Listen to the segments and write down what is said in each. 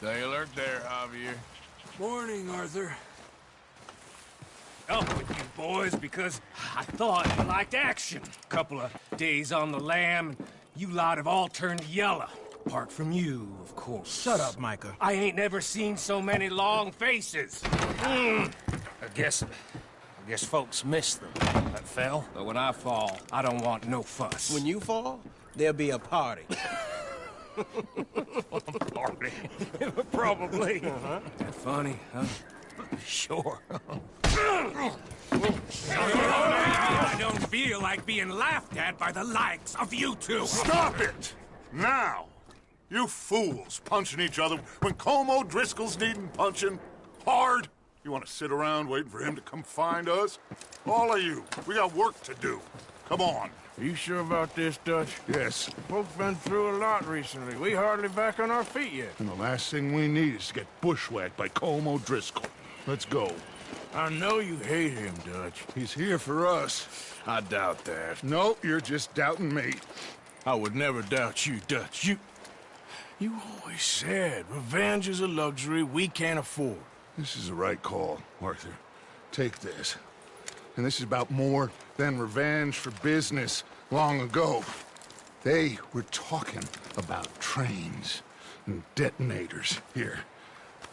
Stay alert there, Javier. Morning, Arthur. Up with you boys because I thought you liked action. Couple of days on the lam, and you lot have all turned yellow. Apart from you, of course. Shut up, Micah. I ain't never seen so many long faces. I guess folks miss them. That fell. But when I fall, I don't want no fuss. When you fall, there'll be a party. Party. Probably. That funny, huh? Sure. I don't feel like being laughed at by the likes of you two. Stop it! Now! You fools punching each other when Colm O'Driscoll's needing punching hard. You want to sit around waiting for him to come find us? All of you, we got work to do. Come on. Are you sure about this, Dutch? Yes. Folks been through a lot recently. We hardly back on our feet yet. And the last thing we need is to get bushwhacked by Colm O'Driscoll. Let's go. I know you hate him, Dutch. He's here for us. I doubt that. No, you're just doubting me. I would never doubt you, Dutch. You always said revenge is a luxury we can't afford. This is the right call, Arthur. Take this. And this is about more than revenge for business long ago. They were talking about trains and detonators here.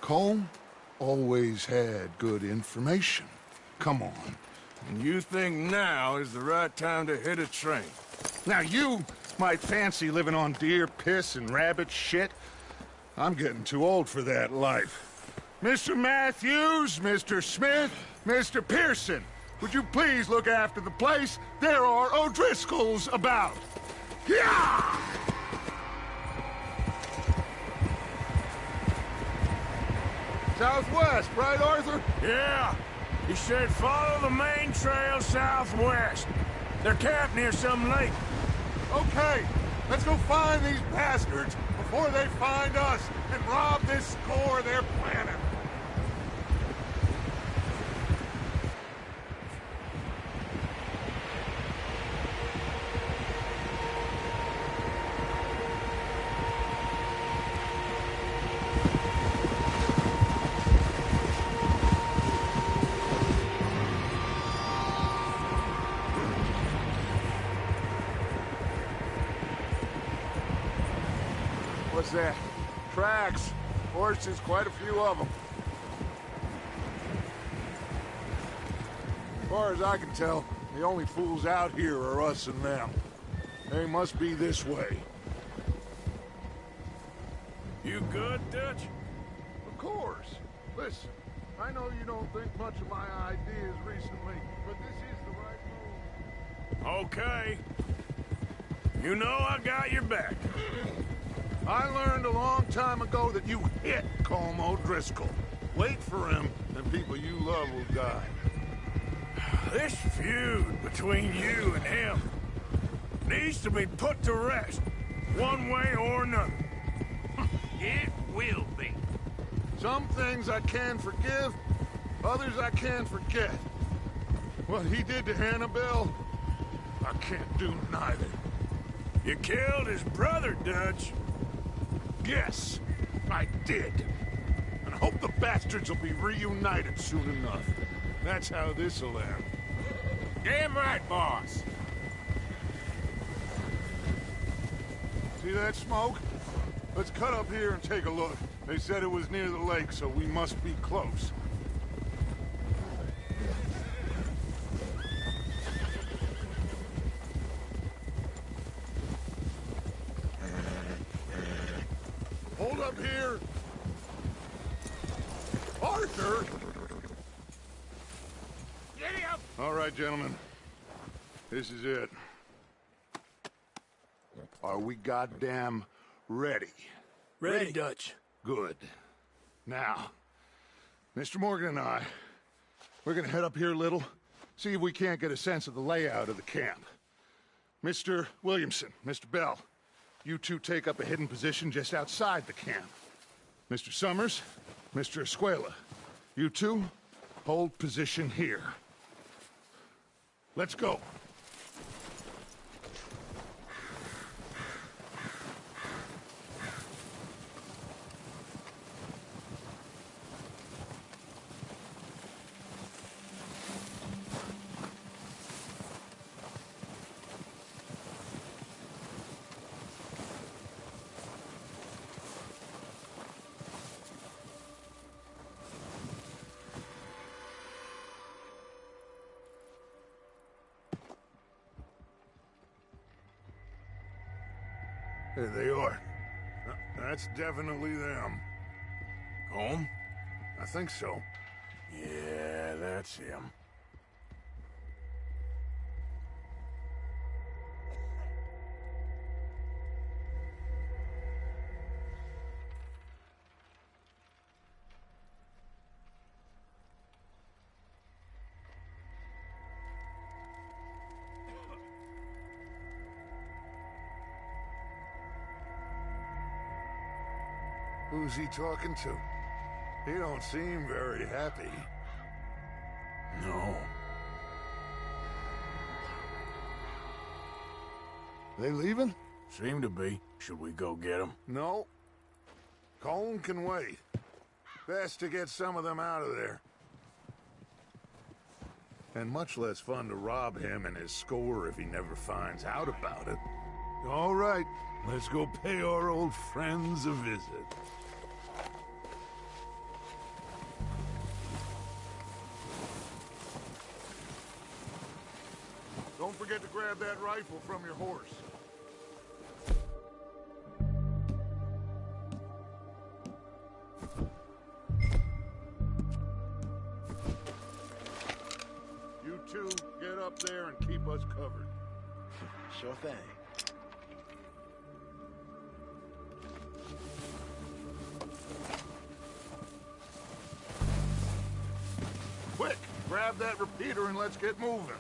Colm always had good information. Come on. And you think now is the right time to hit a train? Now you might fancy living on deer piss and rabbit shit. I'm getting too old for that life. Mr. Matthews, Mr. Smith, Mr. Pearson, would you please look after the place? There are O'Driscolls about. Yeah! Southwest, right, Arthur? Yeah. He said follow the main trail southwest. They're camped near some lake. Okay, let's go find these bastards before they find us and rob this score they're planning. What's that? Tracks. Horses, quite a few of them. As far as I can tell, the only fools out here are us and them. They must be this way. You good, Dutch? Of course. Listen, I know you don't think much of my ideas recently, but this is the right move. Okay. You know I got your back. I learned a long time ago that you hit Colm O'Driscoll. Wait for him, and people you love will die. This feud between you and him needs to be put to rest, one way or another. It will be. Some things I can forgive, others I can't forget. What he did to Annabelle, I can't do neither. You killed his brother, Dutch. Yes, I did. And I hope the bastards will be reunited soon enough. That's how this'll end. Damn right, boss. See that smoke? Let's cut up here and take a look. They said it was near the lake, so we must be close. Hold up here! Arthur! Giddy up! All right, gentlemen. This is it. Are we goddamn ready? Ready, Dutch. Good. Now, Mr. Morgan and I, we're gonna head up here a little, see if we can't get a sense of the layout of the camp. Mr. Williamson, Mr. Bell, you two take up a hidden position just outside the camp. Mr. Summers, Mr. Escuela, you two hold position here. Let's go. There they are. That's definitely them. Home? I think so. Yeah, that's him. Who's he talking to? He don't seem very happy. No. They leaving? Seem to be. Should we go get him? No. Colm can wait. Best to get some of them out of there. And much less fun to rob him and his score if he never finds out about it. All right, let's go pay our old friends a visit. Don't forget to grab that rifle from your horse. You two, get up there and keep us covered. Sure thing. Quick, grab that repeater and let's get moving.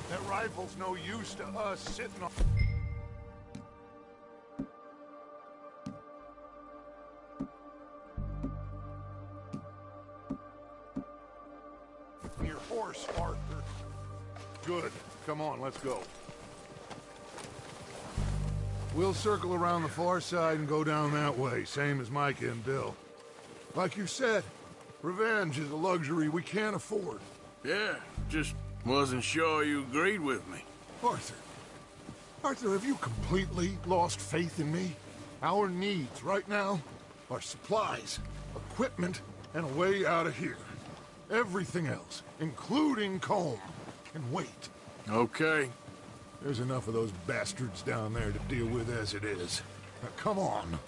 That rifle's no use to us sitting on... your horse, Arthur. Good. Come on, let's go. We'll circle around the far side and go down that way, same as Micah and Bill. Like you said, revenge is a luxury we can't afford. Yeah, just wasn't sure you agreed with me. Arthur. Arthur, have you completely lost faith in me? Our needs right now are supplies, equipment, and a way out of here. Everything else, including Colm, can wait. Okay. There's enough of those bastards down there to deal with as it is. Now, come on.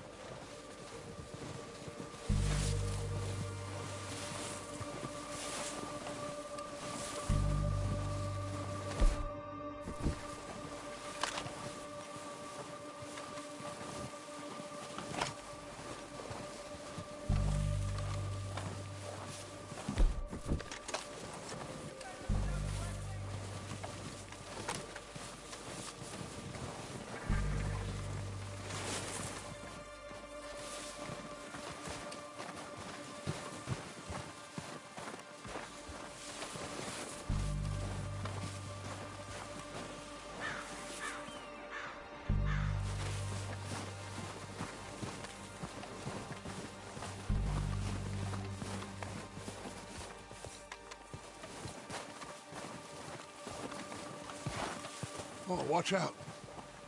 Oh, watch out.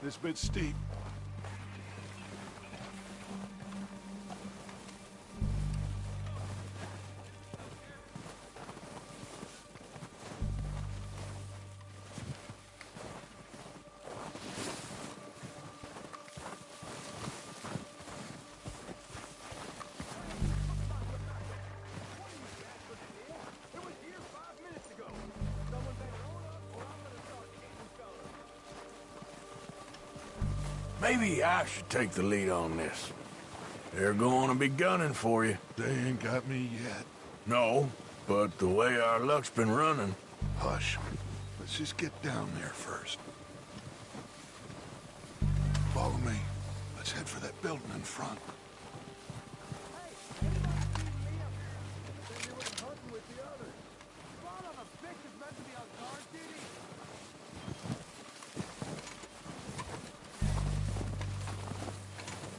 This bit's steep. Maybe I should take the lead on this. They're going to be gunning for you. They ain't got me yet. No, but the way our luck's been running... Hush. Let's just get down there first. Follow me. Let's head for that building in front.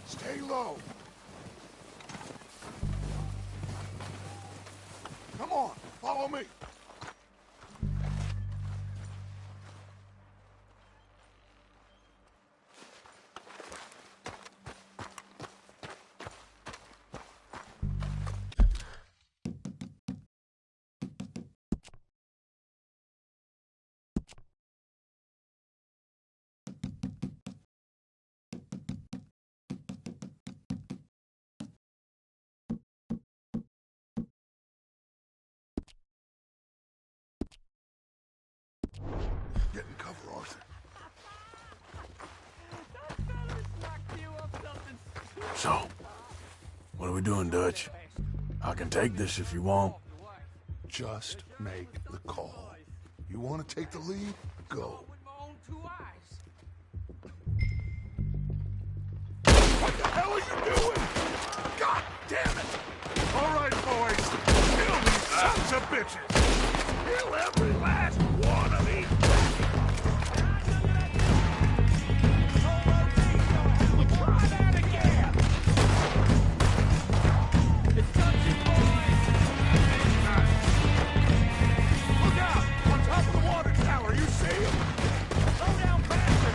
Stay low. Come on, follow me. Get in cover, Arthur. So, what are we doing, Dutch? I can take this if you want. Just make the call. You want to take the lead? Go. What the hell are you doing? God damn it! All right, boys. Kill these sons of bitches. Kill every last one of these. Try that again. It's touching, boys. Look out! On top of the water tower, you see him? Slow down, bastard!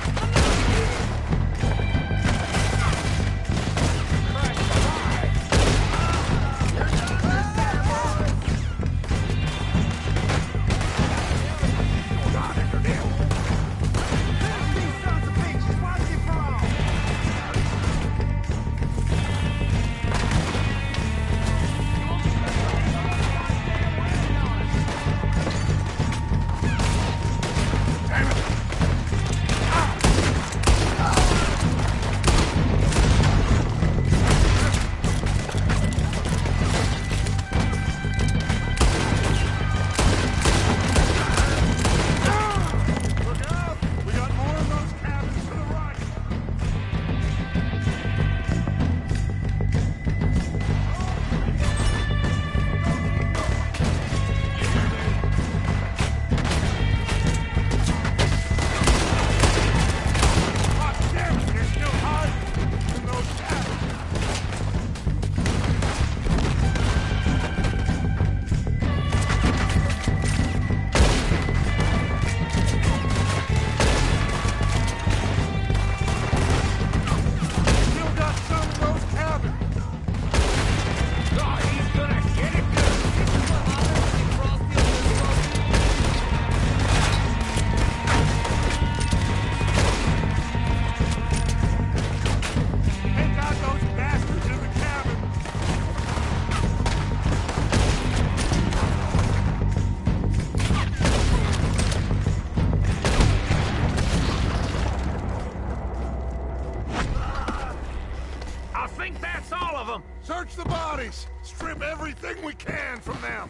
Search the bodies! Strip everything we can from them!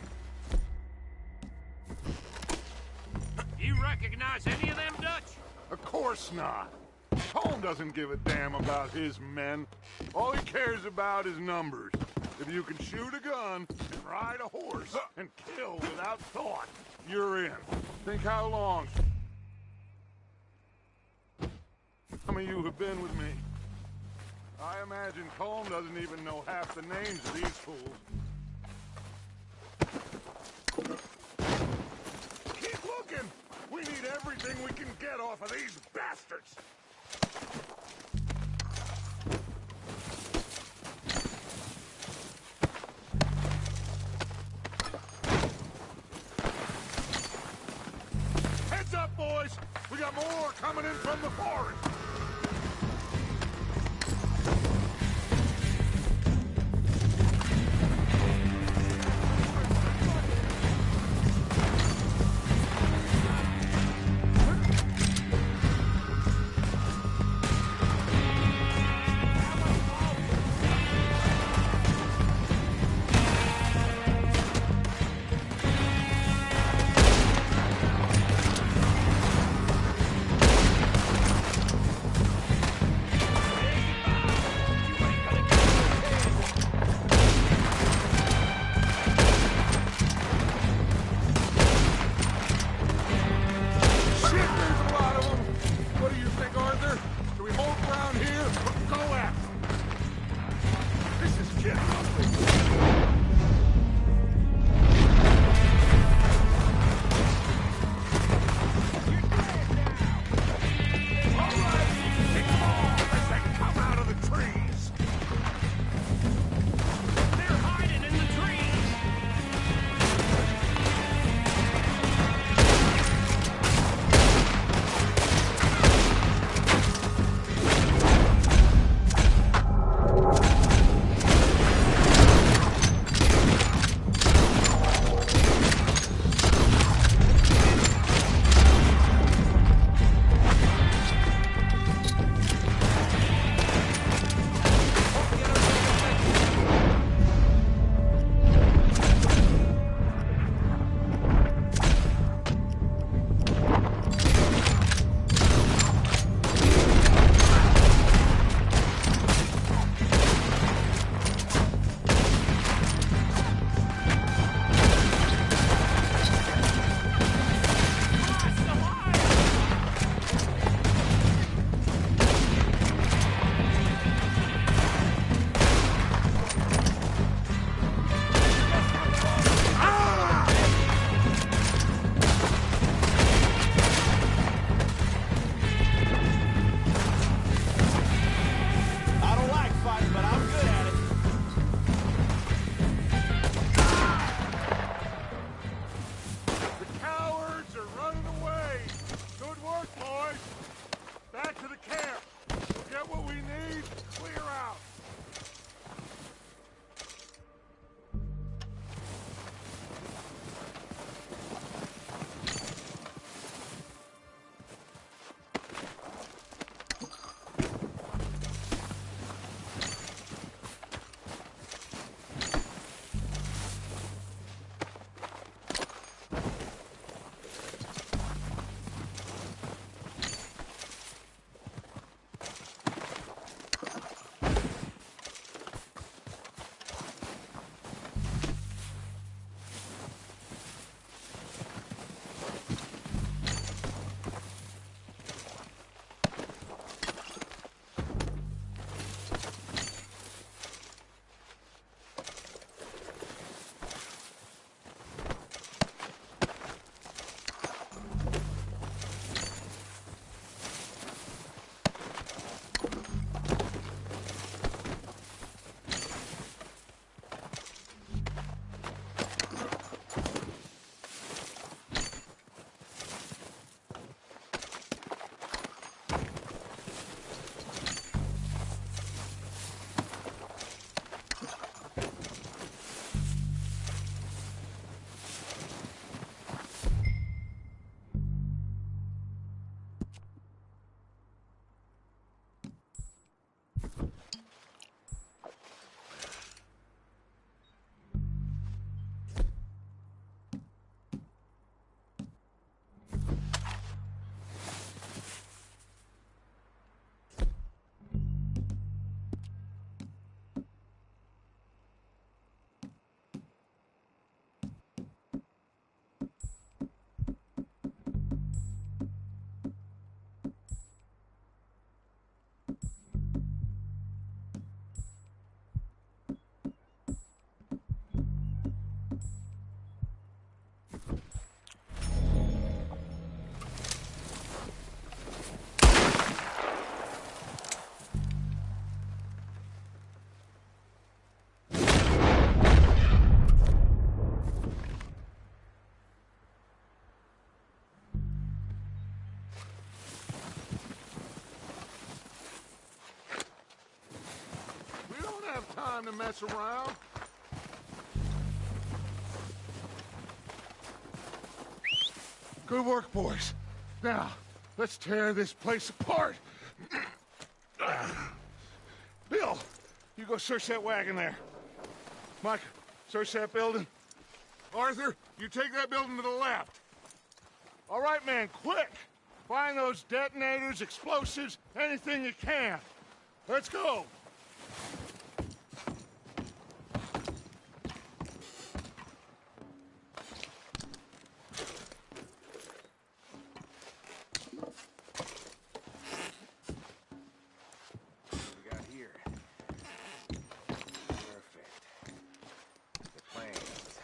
You recognize any of them, Dutch? Of course not. Colm doesn't give a damn about his men. All he cares about is numbers. If you can shoot a gun and ride a horse and kill without thought, you're in. Think how long some of you have been with me. I imagine Colm doesn't even know half the names of these fools. Keep looking! We need everything we can get off of these bastards! Heads up, boys! We got more coming in from the forest! time to mess around. Good work, boys. Now, let's tear this place apart. Bill, you go search that wagon there. Mike, search that building. Arthur, you take that building to the left. All right, man, quick! Find those detonators, explosives, anything you can. Let's go! We got here. Perfect. The plans.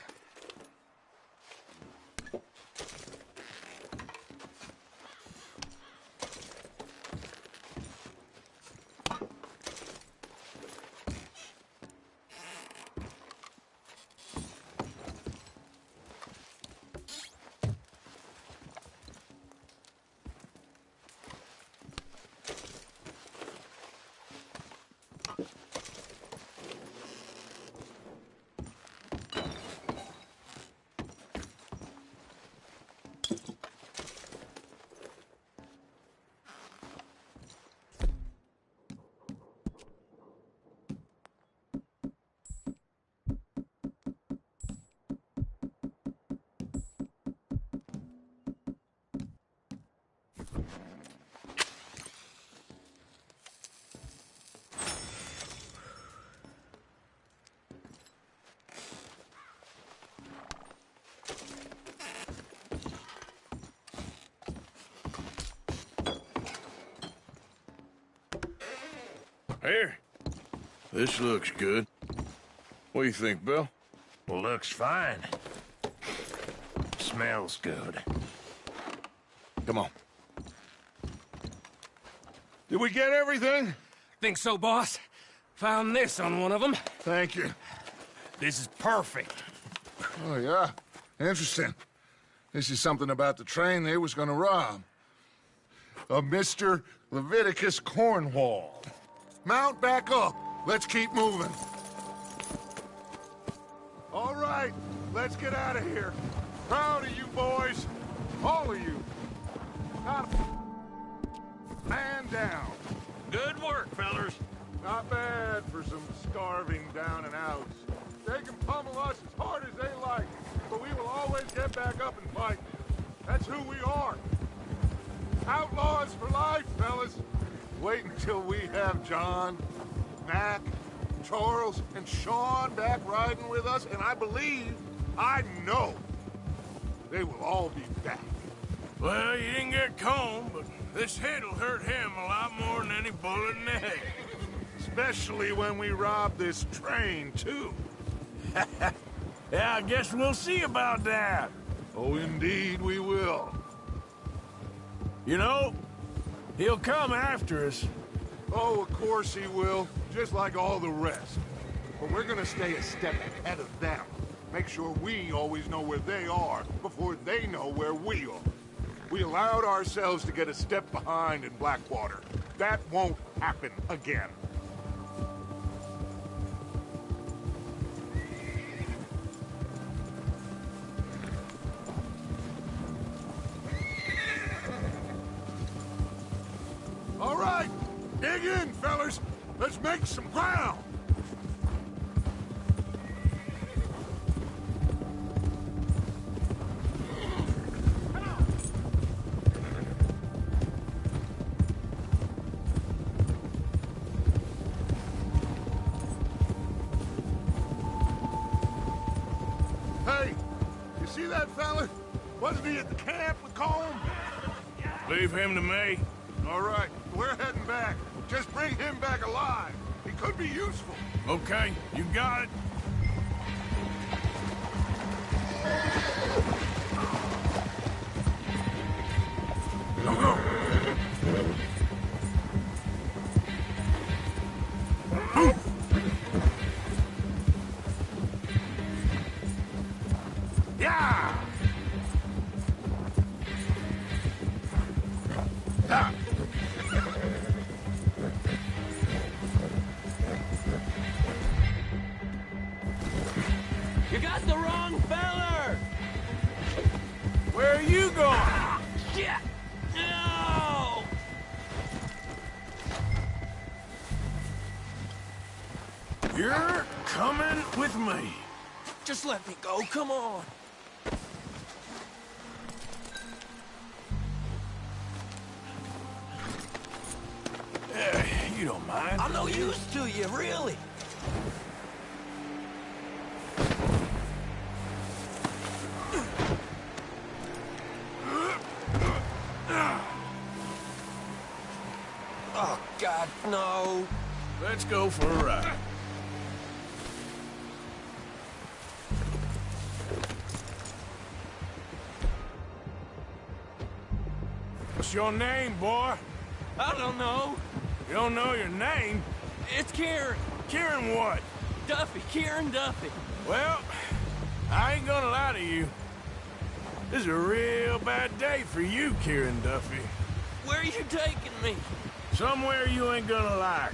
Here. This looks good. What do you think, Bill? Looks fine. Smells good. Come on. Did we get everything? Think so, boss? Found this on one of them. Thank you. This is perfect. Oh, yeah? Interesting. This is something about the train they was gonna rob. A Mr. Leviticus Cornwall. Mount back up. Let's keep moving. All right, let's get out of here. Proud of you boys. All of you. Not a man down. Good work, fellers. Not bad for some starving down and outs. They can pummel us as hard as they like, but we will always get back up and fight. That's who we are. Outlaws for life, fellas. Wait until we have John, Mac, Charles, and Sean back riding with us, and I know, they will all be back. Well, you didn't get Combe, but this hit'll hurt him a lot more than any bullet in the head. Especially when we rob this train, too. Yeah, I guess we'll see about that. Oh, indeed we will. You know, he'll come after us. Oh, of course he will, just like all the rest. But we're gonna stay a step ahead of them. Make sure we always know where they are before they know where we are. We allowed ourselves to get a step behind in Blackwater. That won't happen again. All right, dig in, fellas. Let's make some ground. Hey, you see that fella? Wasn't he at the camp with Colm? Leave him to me. All right, we're heading back. Just bring him back alive. He could be useful. Okay, you got it. Go, go. Yeah! Ah! Where are you going? Shit! No! You're coming with me. Just let me go, come on. You don't mind? I'm no use to you, really. Oh, God, no. Let's go for a ride. What's your name, boy? I don't know. You don't know your name? It's Kieran. Kieran what? Duffy, Kieran Duffy. Well, I ain't gonna lie to you. This is a real bad day for you, Kieran Duffy. Where are you taking me? Somewhere you ain't gonna like.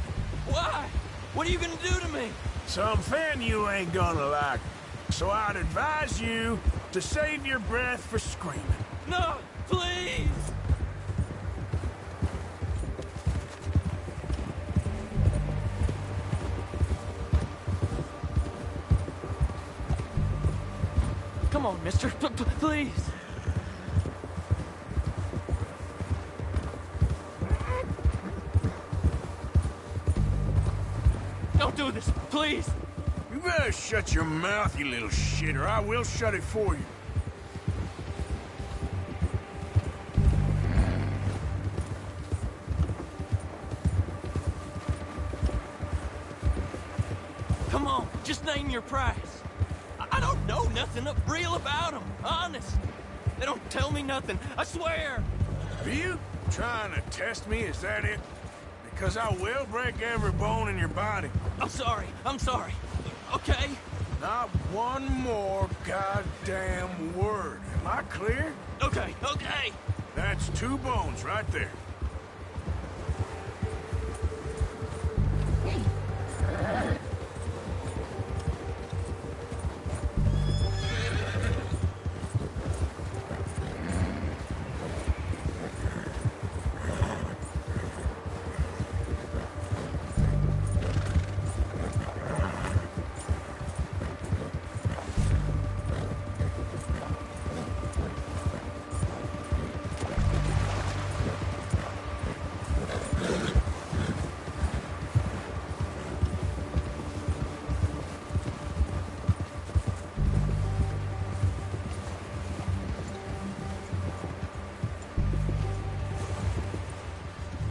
Why? What are you gonna do to me? Something you ain't gonna like. So I'd advise you to save your breath for screaming. No, please. Come on, mister. Please. Don't do this, please. You better shut your mouth, you little shit, or I will shut it for you. Come on, just name your price. I don't know nothing real about them, honest. They don't tell me nothing, I swear. Are you trying to test me? Is that it? Because I will break every bone in your body. I'm sorry. Okay? Not one more goddamn word. Am I clear? Okay. That's 2 bones right there.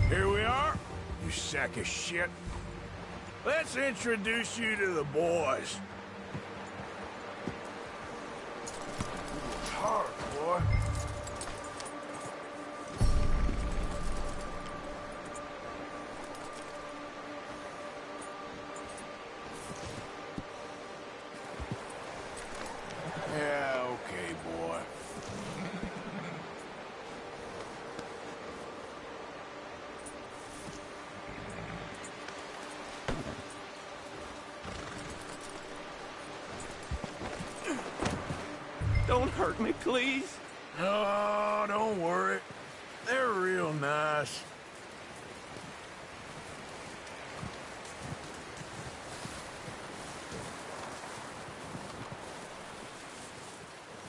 Here we are, you sack of shit. Let's introduce you to the boys. It's hard, boy. Yeah, okay, boy. Don't hurt me, please. Oh, don't worry. They're real nice.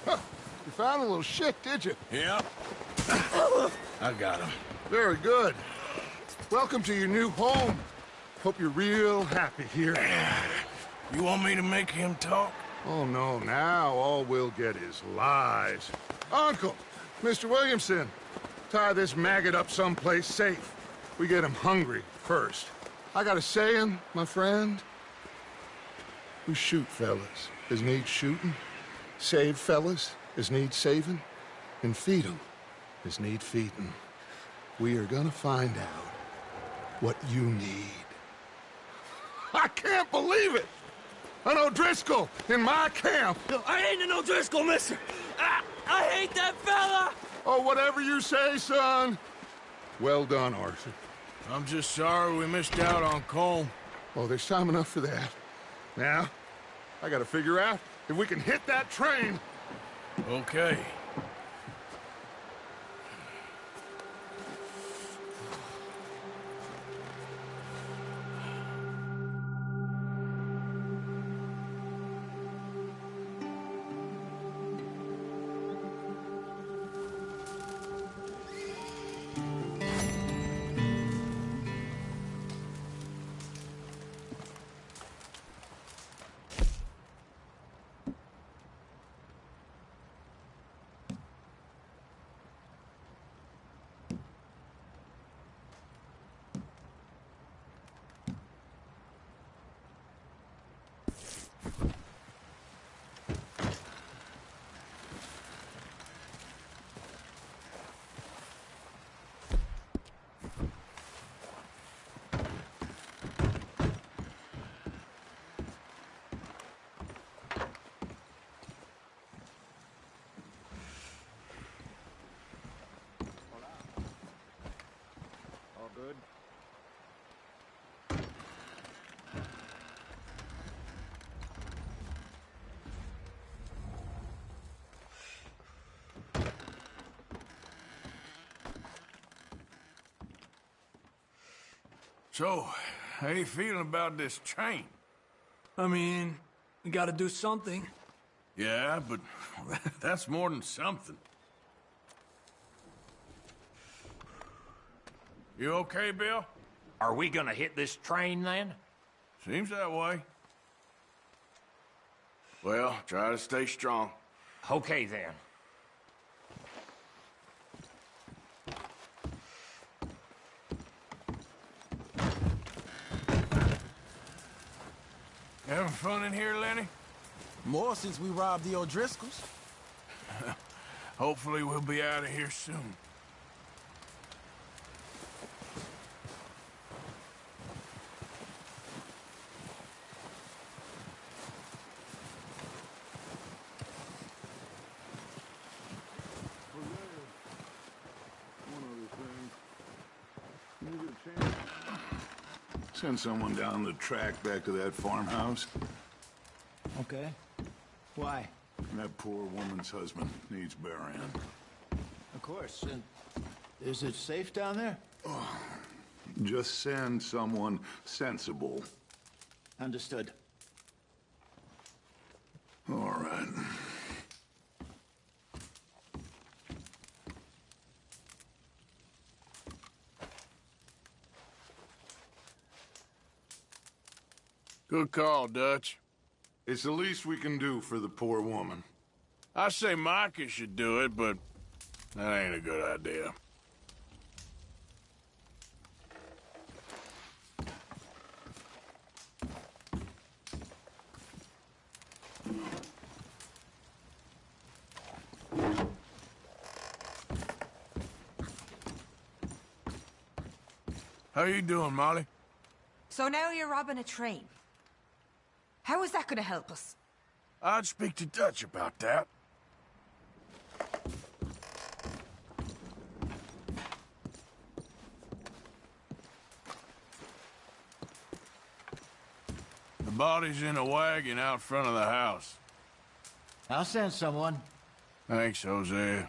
Huh. You found a little shit, did you? Yep. I got him. Very good. Welcome to your new home. Hope you're real happy here. You want me to make him talk? Oh, no, now all we'll get is lies. Uncle, Mr. Williamson, tie this maggot up someplace safe. We get him hungry first. I got a saying, my friend. We shoot fellas as need shooting, save fellas as need saving, and feed 'em as need feeding. We are gonna find out what you need. I can't believe it! An O'Driscoll in my camp! I ain't an O'Driscoll, mister! I hate that fella! Oh, whatever you say, son. Well done, Arthur. I'm just sorry we missed out on Cole. Oh, there's time enough for that. Now, I gotta figure out if we can hit that train. Okay. So, how you feeling about this train? I mean, we gotta do something. Yeah, but that's more than something. You okay, Bill? Are we gonna hit this train, then? Seems that way. Well, try to stay strong. Okay, then. Having fun in here, Lenny? More since we robbed the O'Driscolls. Hopefully we'll be out of here soon. Send someone down the track back to that farmhouse. Okay. Why? That poor woman's husband needs burying. Of course. And is it safe down there? Just send someone sensible. Understood. All right. Good call, Dutch. It's the least we can do for the poor woman. I say Micah should do it, but that ain't a good idea. How you doing, Molly? So now you're robbing a train. How is that going to help us? I'd speak to Dutch about that. The body's in a wagon out front of the house. I'll send someone. Thanks, Jose.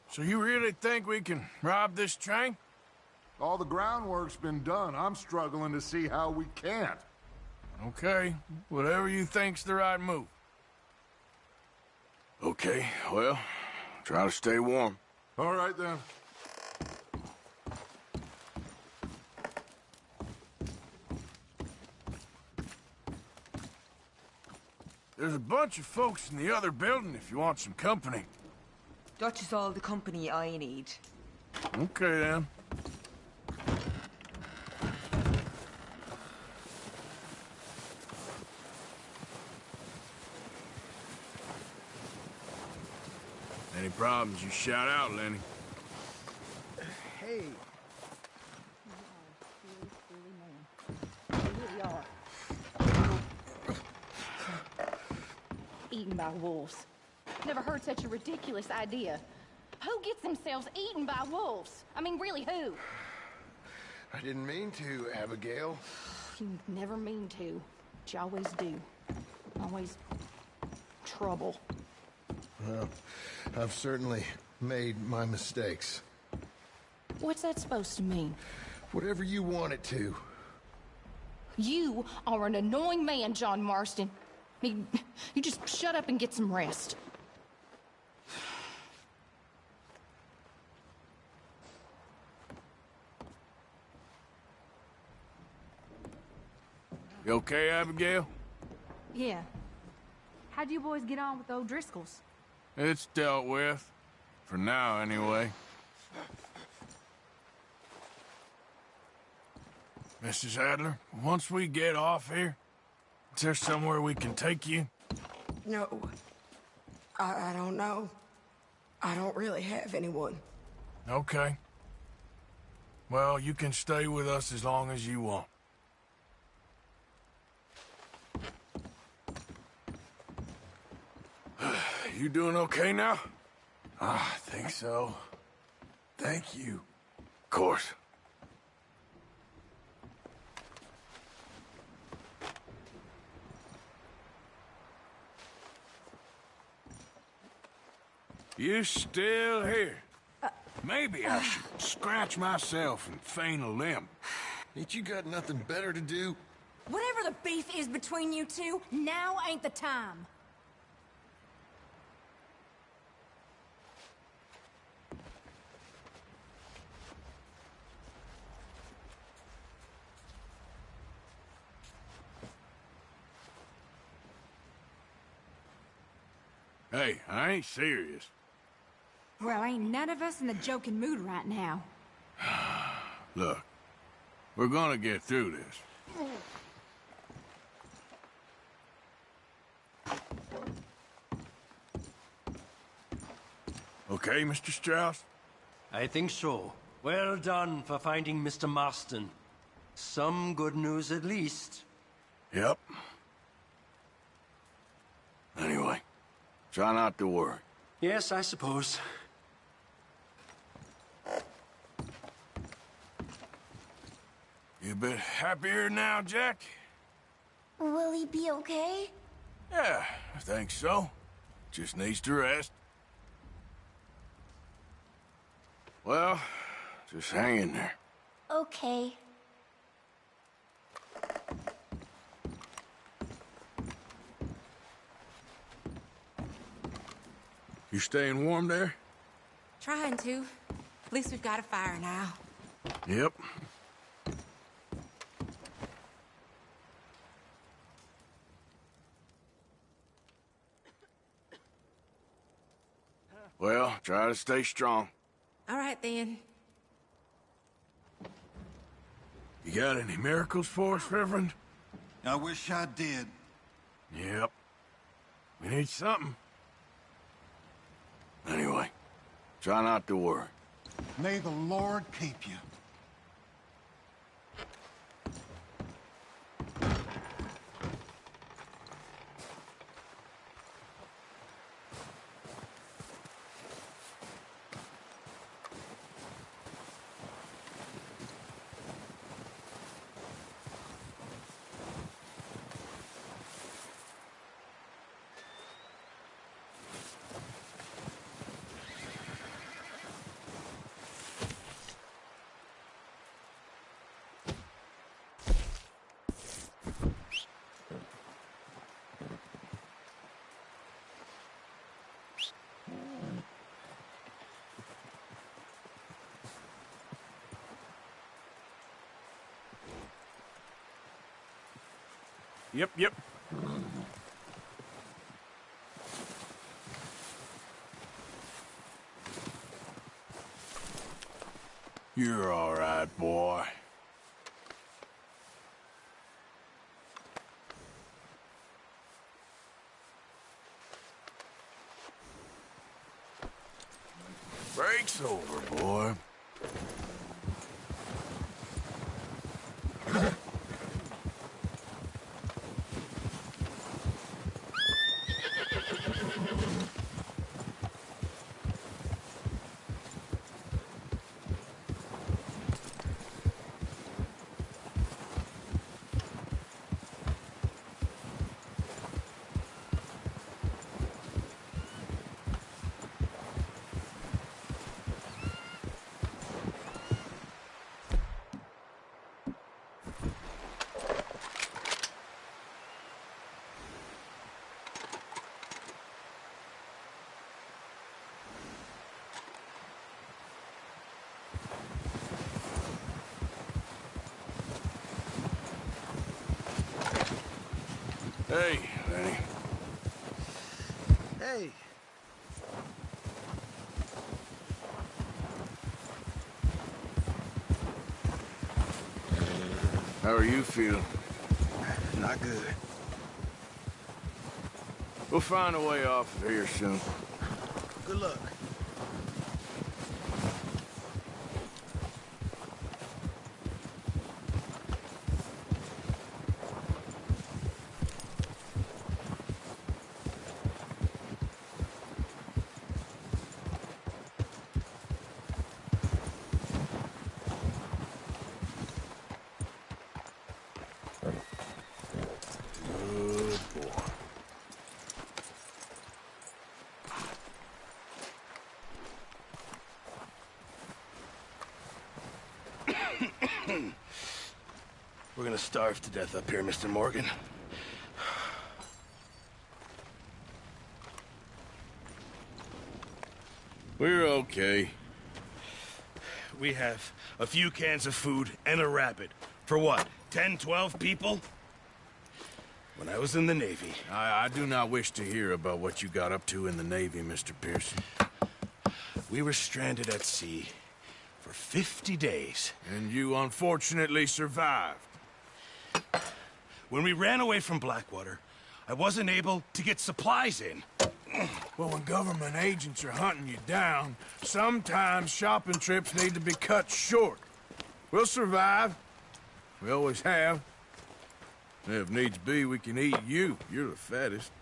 So you really think we can rob this train? All the groundwork's been done. I'm struggling to see how we can't. Okay, whatever you think's the right move. Okay, well, try to stay warm. All right, then. There's a bunch of folks in the other building if you want some company. Dutch is all the company I need. Okay, then. Any problems, you shout out, Lenny. Hey. You really are. Eaten by wolves. Never heard such a ridiculous idea. Who gets themselves eaten by wolves? I mean, really, who? I didn't mean to, Abigail. You never mean to, but you always do. Always trouble. Well, I've certainly made my mistakes. What's that supposed to mean? Whatever you want it to. You are an annoying man, John Marston. You just shut up and get some rest. You okay, Abigail? Yeah. How'd you boys get on with the O'Driscolls? It's dealt with. For now, anyway. Mrs. Adler, once we get off here, is there somewhere we can take you? No. I don't know. I don't really have anyone. Okay. Well, you can stay with us as long as you want. You doing okay now? I think so. Thank you. Of course. You still here? Maybe I should scratch myself and feign a limb. Ain't you got nothing better to do? Whatever the beef is between you two, now ain't the time. Hey, I ain't serious. Well, ain't none of us in the joking mood right now. Look, we're gonna get through this. Okay, Mr. Strauss? I think so. Well done for finding Mr. Marston. Some good news at least. Yep. Anyway, try not to worry. Yes, I suppose. You a bit happier now, Jack? Will he be okay? Yeah, I think so. Just needs to rest. Well, just hang in there. Okay. You staying warm there? Trying to. At least we've got a fire now. Yep. Well, try to stay strong. All right, then. You got any miracles for us, Reverend? I wish I did. Yep. We need something. Anyway, try not to worry. May the Lord keep you. Yep. You're all right, boy. Break's over, boy. Hey, Lenny. Hey. How are you feeling? Not good. We'll find a way off of here soon. Good luck. We're gonna starve to death up here, Mr. Morgan. We're okay. We have a few cans of food and a rabbit. For what, 10, 12 people? When I was in the Navy... I do not wish to hear about what you got up to in the Navy, Mr. Pearson. We were stranded at sea for 50 days. And you unfortunately survived. When we ran away from Blackwater, I wasn't able to get supplies in. Well, when government agents are hunting you down, sometimes shopping trips need to be cut short. We'll survive. We always have. If needs be, we can eat you. You're the fattest.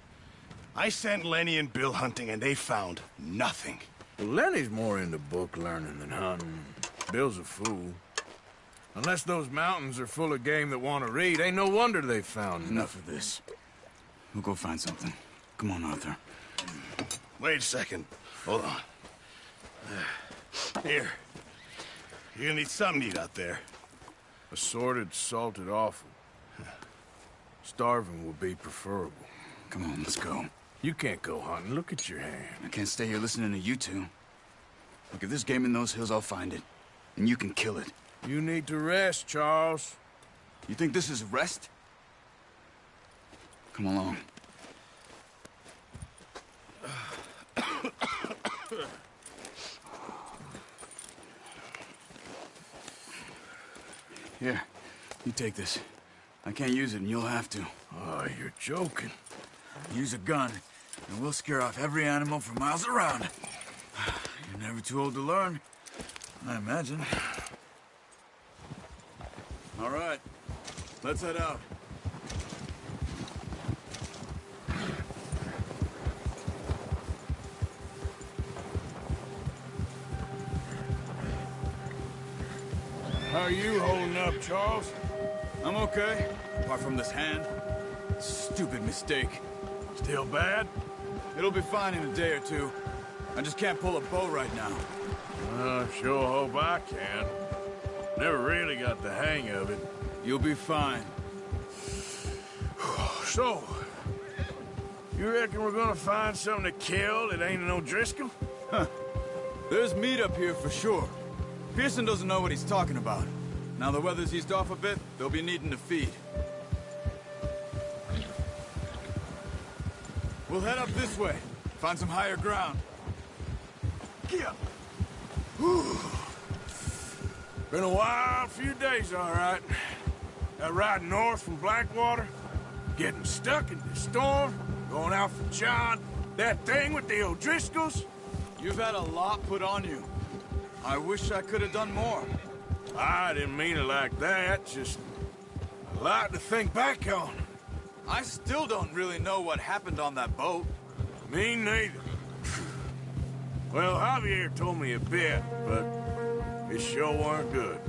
I sent Lenny and Bill hunting, and they found nothing. Well, Lenny's more into book learning than hunting. Bill's a fool. Unless those mountains are full of game that want to read, ain't no wonder they found Enough of this. We'll go find something. Come on, Arthur. Wait a second. Hold on. Here. You're gonna need something to eat out there. Assorted, salted offal. Starving would be preferable. Come on, let's go. You can't go hunting. Look at your hand. I can't stay here listening to you two. Look, if there's game in those hills, I'll find it. And you can kill it. You need to rest, Charles. You think this is rest? Come along. Here, you take this. I can't use it, and you'll have to. Oh, you're joking. Use a gun, and we'll scare off every animal for miles around. You're never too old to learn, I imagine. All right, let's head out. How are you holding up, Charles? I'm okay, apart from this hand. Stupid mistake. Still bad? It'll be fine in a day or two. I just can't pull a bow right now. I sure hope I can. Never really got the hang of it. You'll be fine. So, you reckon we're gonna find something to kill that ain't no Driscoll? Huh. There's meat up here for sure. Pearson doesn't know what he's talking about. Now the weather's eased off a bit, they'll be needing to feed. We'll head up this way. Find some higher ground. Yeah. Whew. Been a wild few days, all right. That ride north from Blackwater, getting stuck in the storm, going out for John, that thing with the O'Driscolls. You've had a lot put on you. I wish I could have done more. I didn't mean it like that, just a lot to think back on. I still don't really know what happened on that boat. Me neither. Well, Javier told me a bit, but it sure weren't good.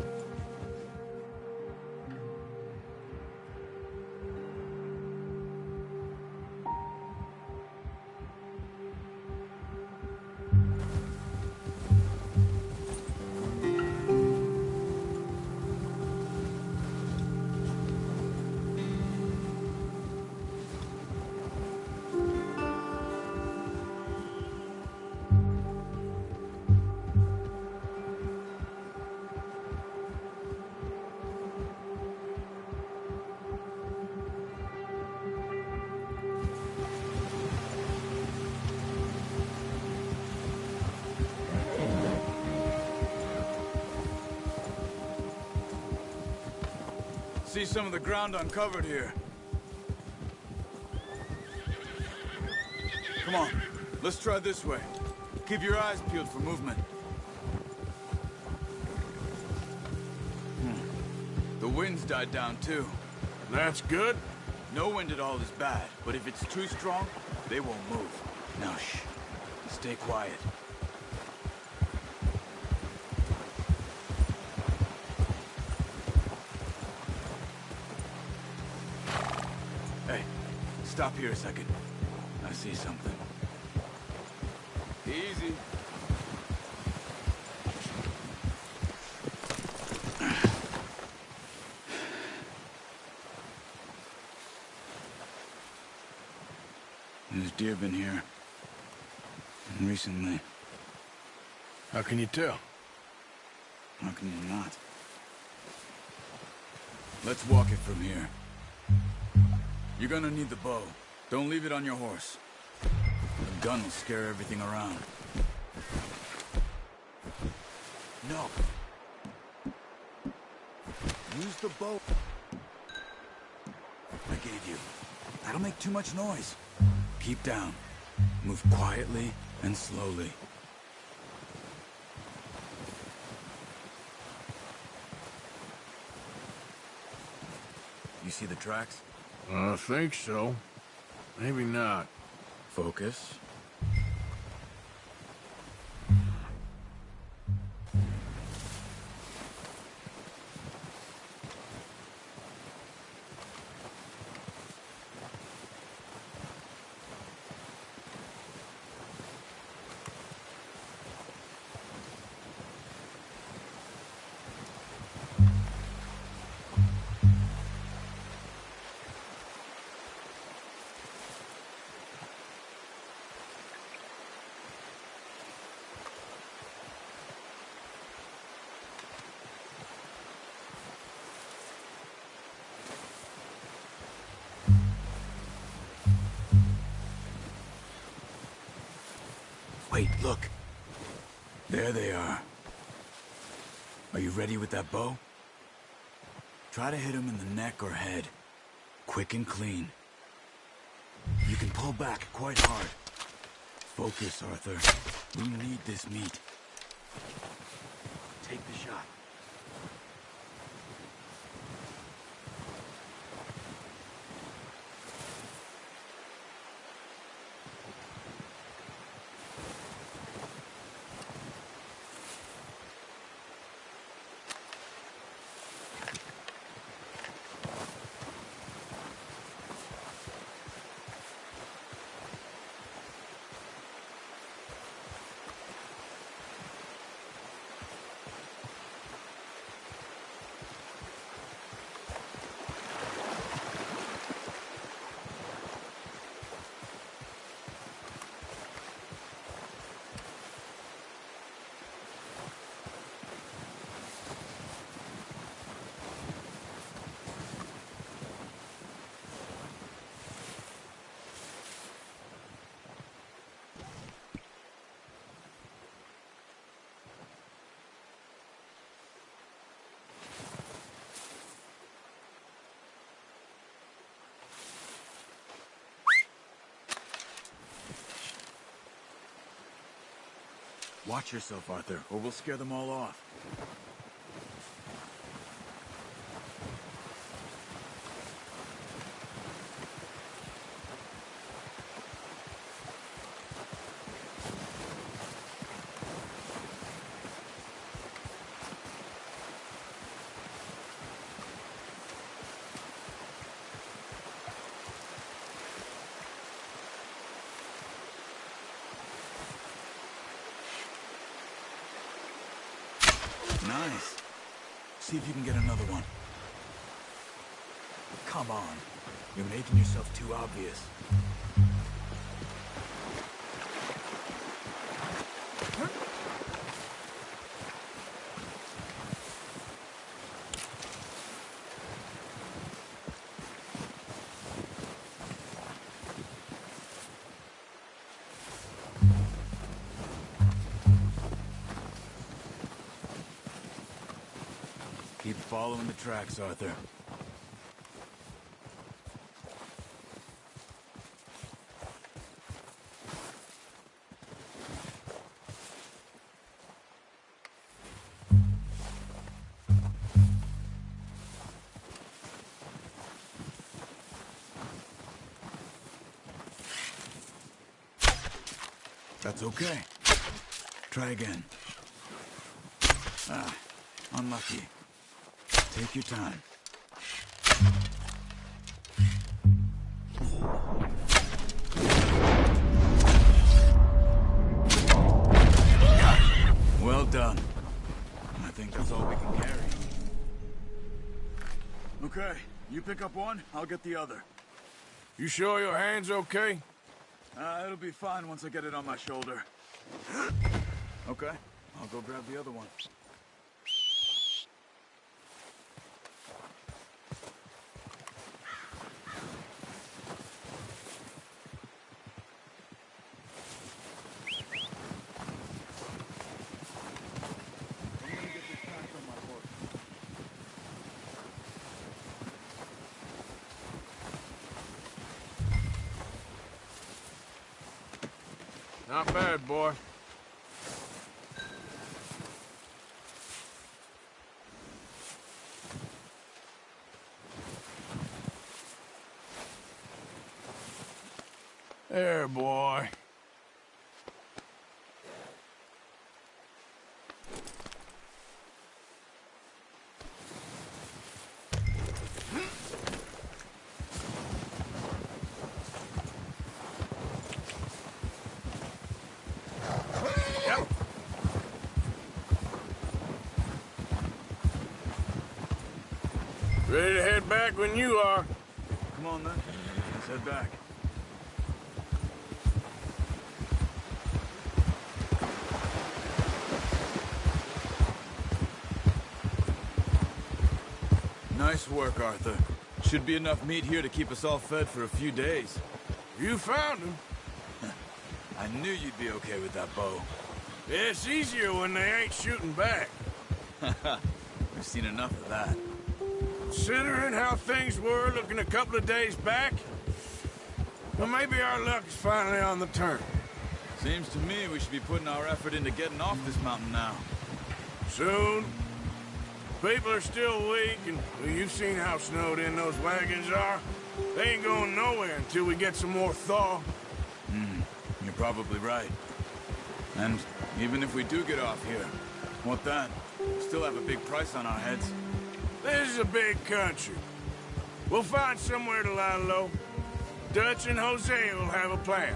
See some of the ground uncovered here. Come on, let's try this way. Keep your eyes peeled for movement. The wind's died down too. That's good. No wind at all is bad, but if it's too strong, they won't move. Now shh, stay quiet. Hey, stop here a second. I see something. Easy. There's deer been here. And recently. How can you tell? How can you not? Let's walk it from here. You're gonna need the bow. Don't leave it on your horse. The gun will scare everything around. No. Use the bow I gave you. That'll make too much noise. Keep down. Move quietly and slowly. You see the tracks? I think so. Maybe not. Focus. Wait, look. There they are. Are you ready with that bow? Try to hit him in the neck or head. Quick and clean. You can pull back quite hard. Focus, Arthur. We need this meat. Take the shot. Watch yourself, Arthur, or we'll scare them all off. Nice. See if you can get another one. Come on. You're making yourself too obvious. Keep following the tracks, Arthur. That's okay. Try again. Ah, unlucky. Take your time. Well done. I think that's all we can carry. Okay, you pick up one, I'll get the other. You sure your hand's okay? It'll be fine once I get it on my shoulder. Okay, I'll go grab the other one. Not bad, boy. There, boy. Ready to head back when you are. Come on, then. Let's head back. Nice work, Arthur. Should be enough meat here to keep us all fed for a few days. You found him. I knew you'd be okay with that bow. It's easier when they ain't shooting back. We've seen enough of that. Considering how things were looking a couple of days back, well, maybe our luck is finally on the turn. Seems to me we should be putting our effort into getting off this mountain now. Soon. People are still weak, and well, you've seen how snowed in those wagons are. They ain't going nowhere until we get some more thaw. You're probably right. And even if we do get off here, what then? We still have a big price on our heads. This is a big country. We'll find somewhere to lie low. Dutch and Jose will have a plan.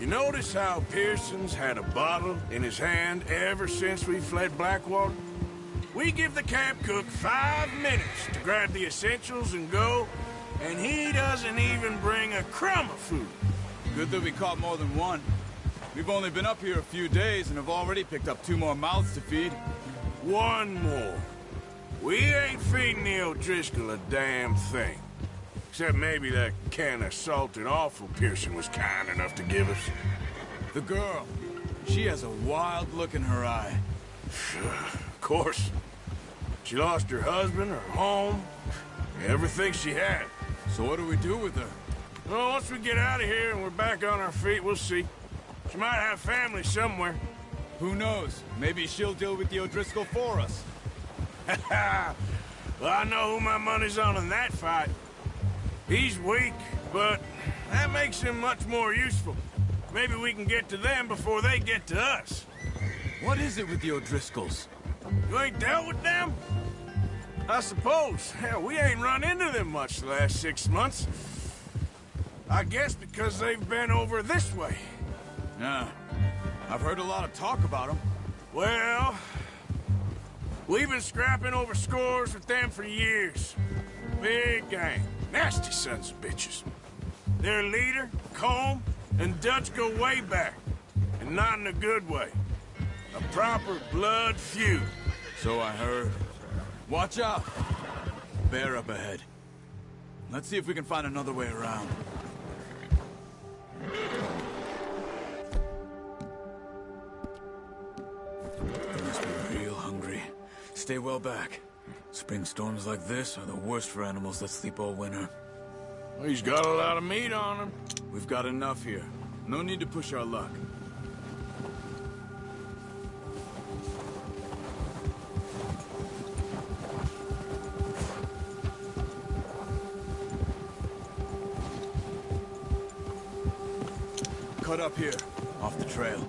You notice how Pearson's had a bottle in his hand ever since we fled Blackwater? We give the camp cook 5 minutes to grab the essentials and go, and he doesn't even bring a crumb of food. Good that we caught more than one. We've only been up here a few days and have already picked up 2 more mouths to feed. 1 more. We ain't feeding the O'Driscoll a damn thing. Except maybe that can of salted offal Pearson was kind enough to give us. The girl. She has a wild look in her eye. Of course. She lost her husband, her home, everything she had. So what do we do with her? Well, once we get out of here and we're back on our feet, we'll see. She might have family somewhere. Who knows? Maybe she'll deal with the O'Driscoll for us. Well, I know who my money's on in that fight. He's weak, but that makes him much more useful. Maybe we can get to them before they get to us. What is it with the O'Driscolls? You ain't dealt with them? I suppose. Hell, we ain't run into them much the last 6 months. I guess because they've been over this way. Yeah. I've heard a lot of talk about them. Well, we've been scrapping over scores with them for years. Big gang. Nasty sons of bitches. Their leader, Combe, and Dutch go way back. And not in a good way. A proper blood feud. So I heard. Watch out! Bear up ahead. Let's see if we can find another way around. They must be real hungry. Stay well back. Spring storms like this are the worst for animals that sleep all winter. Well, he's got a lot of meat on him. We've got enough here. No need to push our luck. cut up here, off the trail.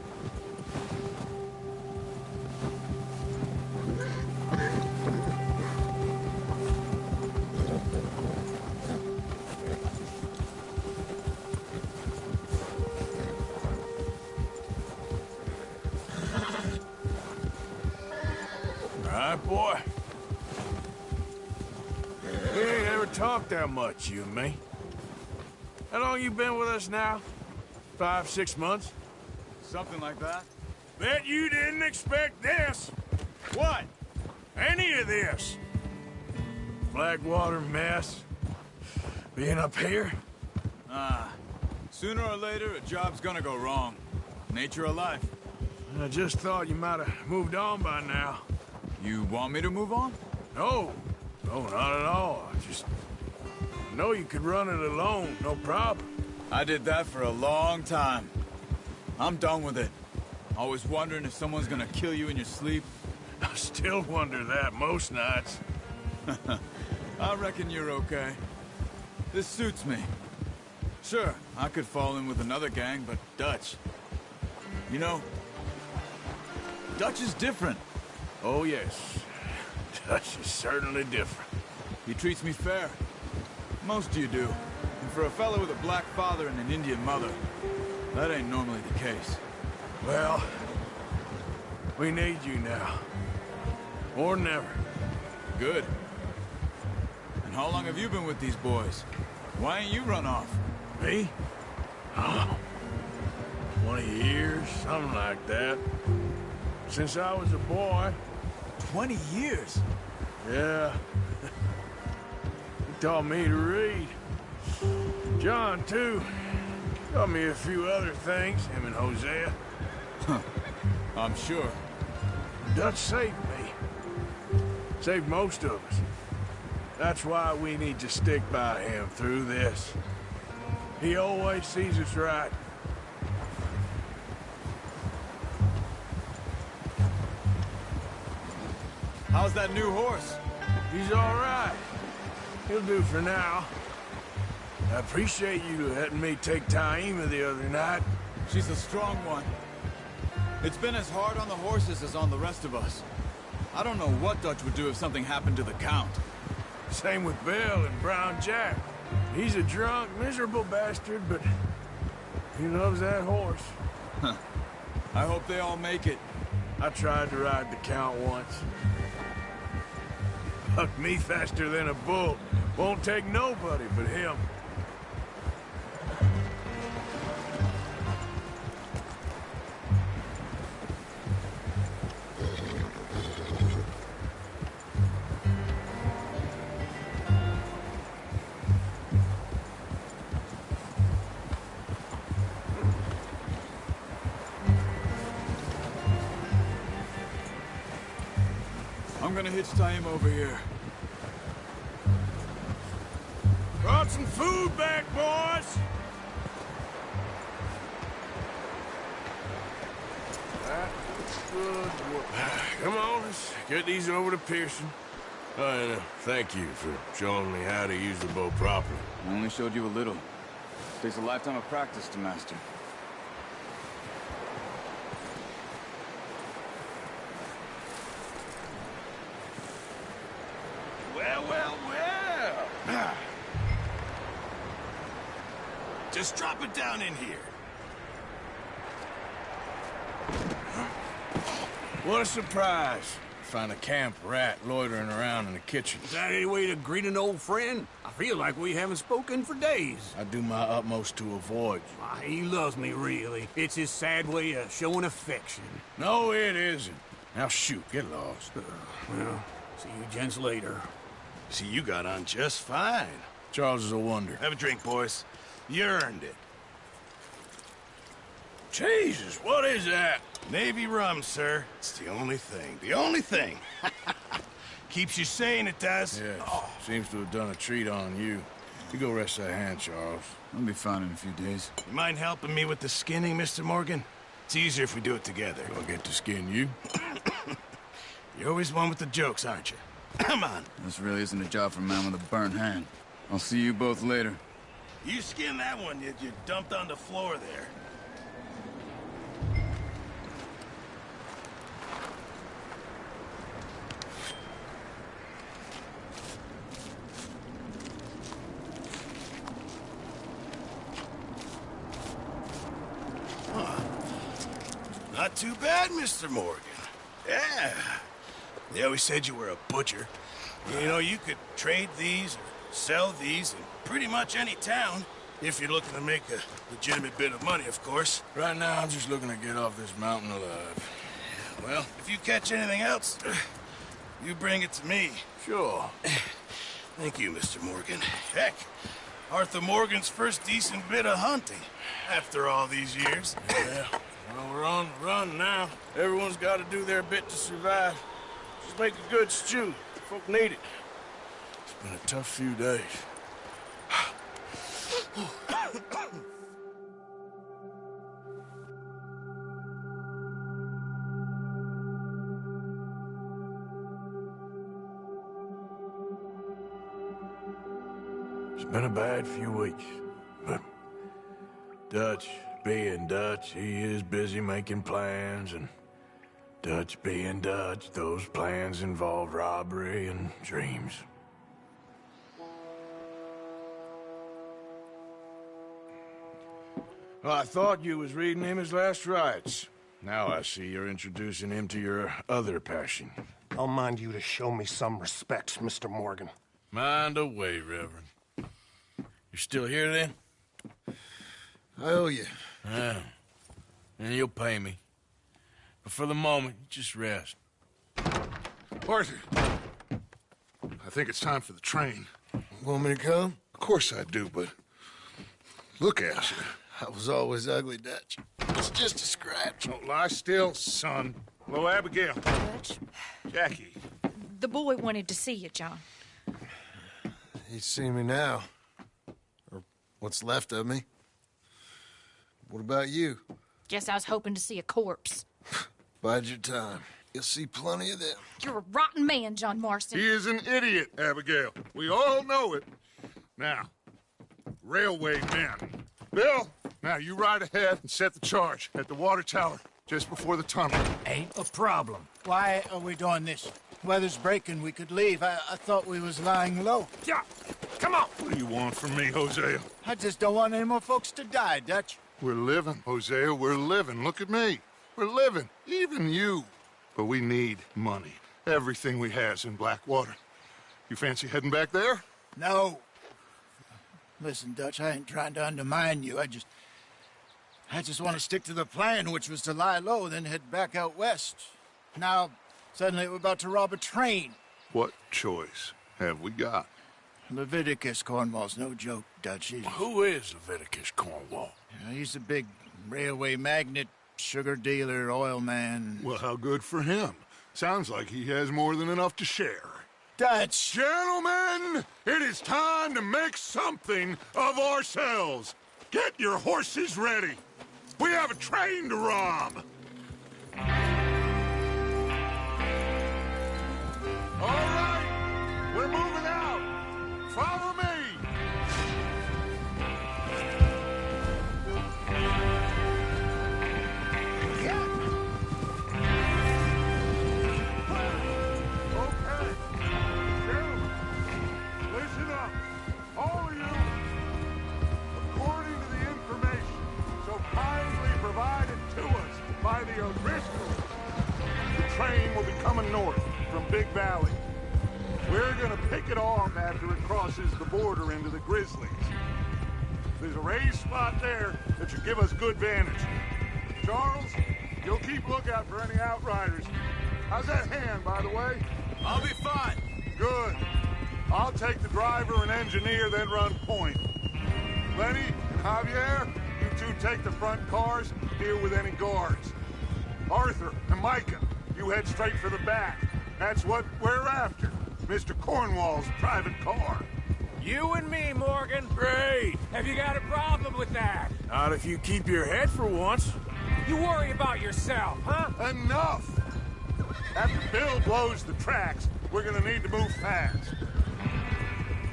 Boy. We ain't ever talked that much, you and me. How long you been with us now? 5, 6 months? Something like that. Bet you didn't expect this. What? Any of this. Blackwater mess. Being up here? Sooner or later, a job's gonna go wrong. Nature of life. I just thought you might have moved on by now. You want me to move on? No. No, not at all. I know you could run it alone, no problem. I did that for a long time. I'm done with it. Always wondering if someone's gonna kill you in your sleep. I still wonder that most nights. I reckon you're okay. This suits me. Sure, I could fall in with another gang, but Dutch... You know, Dutch is different. Oh, yes. Dutch is certainly different. He treats me fair. Most of you do. And for a fellow with a black father and an Indian mother, that ain't normally the case. Well, we need you now. Or never. Good. And how long have you been with these boys? Why ain't you run off? Me? Oh, 20 years, something like that. Since I was a boy. 20 years? Yeah. He taught me to read. John, too. Taught me a few other things, him and Hosea. I'm sure. Dutch saved me. Saved most of us. That's why we need to stick by him through this. He always sees us right. How's that new horse? He's all right. He'll do for now. I appreciate you letting me take Taima the other night. She's a strong one. It's been as hard on the horses as on the rest of us. I don't know what Dutch would do if something happened to the Count. Same with Bill and Brown Jack. He's a drunk, miserable bastard, but he loves that horse. I hope they all make it. I tried to ride the Count once. Bucked me faster than a bull. Won't take nobody but him. I'm gonna hitch Taima over here. Brought some food back, boys! Good work. Come on, let's get these over to Pearson. And thank you for showing me how to use the bow properly. I only showed you a little. Takes a lifetime of practice to master. Well, well, well. Just drop it down in here. What a surprise. Find a camp rat loitering around in the kitchen. Is that any way to greet an old friend? I feel like we haven't spoken for days. I do my utmost to avoid you. Why, he loves me, really. It's his sad way of showing affection. No, it isn't. Now shoot, get lost. Well, see you gents later. See, you got on just fine. Charles is a wonder. Have a drink, boys. You earned it. Jesus, what is that? Navy rum, sir. It's the only thing. The only thing. Keeps you sane, it does. Yes. Seems to have done a treat on you. You go rest that hand, Charles. I'll be fine in a few days. You mind helping me with the skinning, Mr. Morgan? It's easier if we do it together. I'll get to skin you. You're always one with the jokes, aren't you? Come on. This really isn't a job for a man with a burnt hand. I'll see you both later. You skin that one you dumped on the floor there. Not too bad, Mr. Morgan. Yeah. They always said you were a butcher. You know, you could trade these or sell these in pretty much any town. If you're looking to make a legitimate bit of money, of course. Right now, I'm just looking to get off this mountain alive. Well, if you catch anything else, you bring it to me. Sure. Thank you, Mr. Morgan. Heck, Arthur Morgan's first decent bit of hunting after all these years. Yeah, well, we're on the run now. Everyone's got to do their bit to survive. Just make a good stew. Folk need it. It's been a tough few days. It's been a bad few weeks, but Dutch being Dutch, he is busy making plans, and Dutch being Dutch, those plans involve robbery and dreams. Well, I thought you was reading him his last rites. Now I see you're introducing him to your other passion. I'll mind you to show me some respect, Mr. Morgan. Mind away, Reverend. You're still here, then? I owe you. Yeah. And you'll pay me. But for the moment, just rest. Arthur, I think it's time for the train. Want me to come? Of course I do, but look at you. I was always ugly, Dutch. It's just a scratch. Don't lie still, son. Hello, Abigail. Dutch, Jackie. the boy wanted to see you, John. He's seen me now. Or what's left of me. What about you? Guess I was hoping to see a corpse. Bide your time. You'll see plenty of them. You're a rotten man, John Marston. He is an idiot, Abigail. We all know it. Now, railway men. Bill, now you ride ahead and set the charge at the water tower just before the tunnel. Ain't a problem. Why are we doing this? Weather's breaking. We could leave. I thought we was lying low. Yeah, come on. What do you want from me, Hosea? I just don't want any more folks to die, Dutch. We're living, Hosea. We're living. Look at me. We're living. Even you. But we need money. Everything we has in Blackwater. You fancy heading back there? No. Listen, Dutch, I ain't trying to undermine you. I just want to stick to the plan, which was to lie low, then head back out west. Now, suddenly we're about to rob a train. What choice have we got? Leviticus Cornwall's no joke, Dutch. Who is Leviticus Cornwall? He's a big railway magnate, sugar dealer, oil man. Well, how good for him. Sounds like he has more than enough to share. Dutch! Gentlemen, it is time to make something of ourselves. Get your horses ready. We have a train to rob. All right, we're moving out. Follow me. By the O'Driscoll. The train will be coming north from Big Valley. We're gonna pick it off after it crosses the border into the Grizzlies. There's a raised spot there that should give us good vantage. Charles, you'll keep lookout for any outriders. How's that hand, by the way? I'll be fine. Good. I'll take the driver and engineer, then run point. Lenny and Javier, you two take the front cars, deal with any guards. Arthur and Micah, you head straight for the back. That's what we're after. Mr. Cornwall's private car. You and me, Morgan. Great. Have you got a problem with that? Not if you keep your head for once. You worry about yourself, huh? Enough! After Bill blows the tracks, we're gonna need to move fast.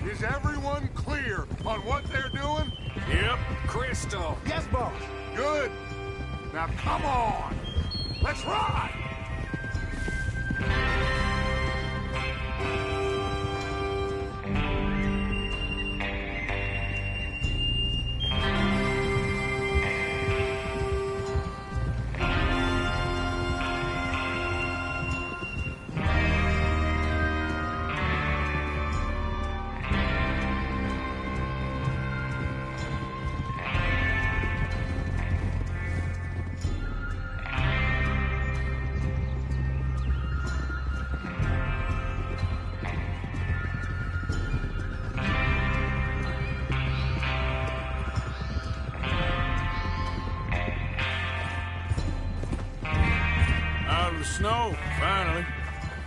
Is everyone clear on what they're doing? Yep. Crystal. Yes, boss. Good. Now come on. Let's ride!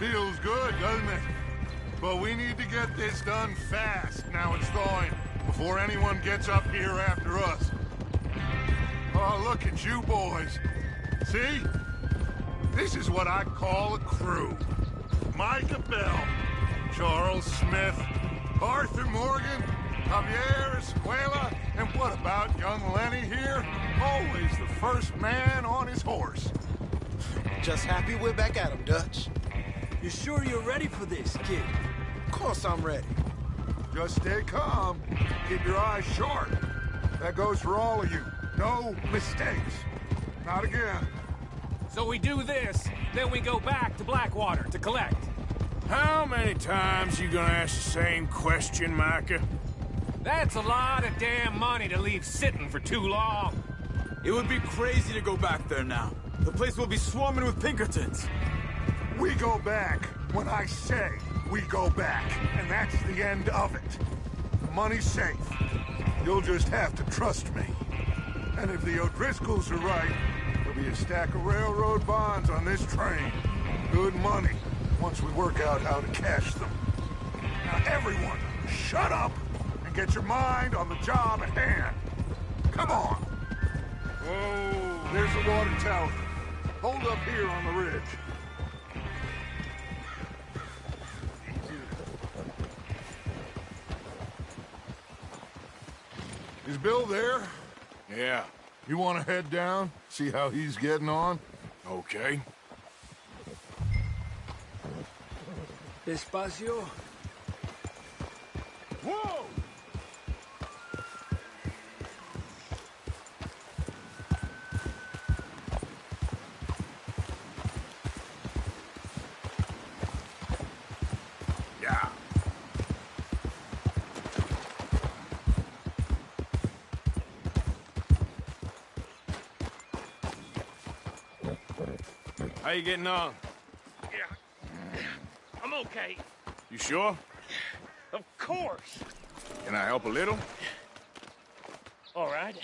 Feels good, doesn't it? But we need to get this done fast, now it's thawing, before anyone gets up here after us. Oh, look at you boys. See? This is what I call a crew. Micah Bell, Charles Smith, Arthur Morgan, Javier Escuela, and what about young Lenny here? Always the first man on his horse. Just happy we're back at him, Dutch. You sure you're ready for this, kid? Of course I'm ready. Just stay calm. Keep your eyes sharp. That goes for all of you. No mistakes. Not again. So we do this, then we go back to Blackwater to collect. How many times you gonna ask the same question, Micah? That's a lot of damn money to leave sitting for too long. It would be crazy to go back there now. The place will be swarming with Pinkertons. We go back when I say we go back, and that's the end of it. The money's safe. You'll just have to trust me. And if the O'Driscolls are right, there'll be a stack of railroad bonds on this train. Good money, once we work out how to cash them. Now everyone, shut up and get your mind on the job at hand. Come on. Whoa, there's the water tower. Hold up here on the ridge. Is Bill there? Yeah. You want to head down? See how he's getting on? Okay. Despacio. Whoa! Yeah. How you getting on? Yeah. I'm okay. You sure? Of course. Can I help a little? All right.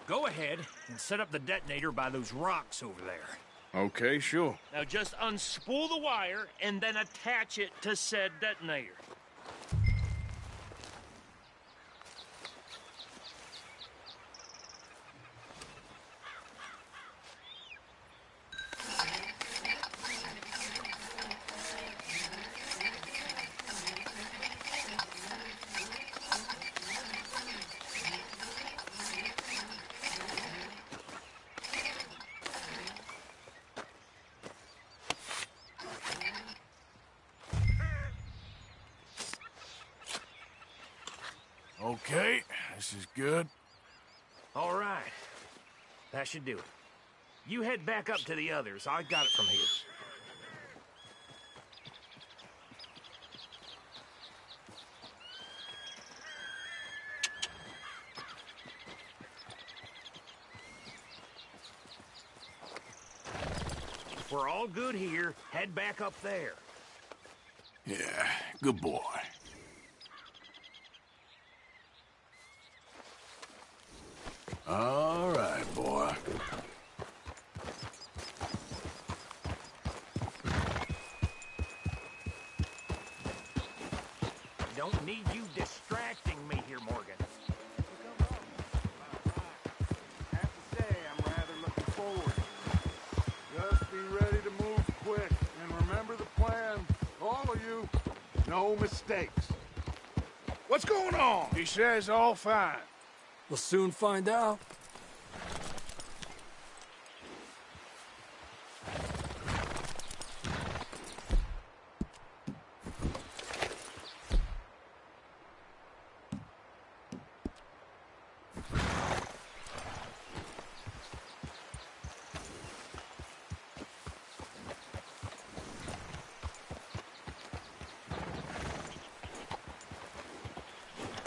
Go ahead and set up the detonator by those rocks over there. Okay, sure. Now just unspool the wire and then attach it to said detonator. Okay, this is good. All right. That should do it. You head back up to the others. I got it from here. If we're all good here, head back up there. Yeah, good boy. All right, boy. Don't need you distracting me here, Morgan. I have to say, I'm rather looking forward. Just be ready to move quick, and remember the plan. All of you, no mistakes. What's going on? He says all fine. We'll soon find out.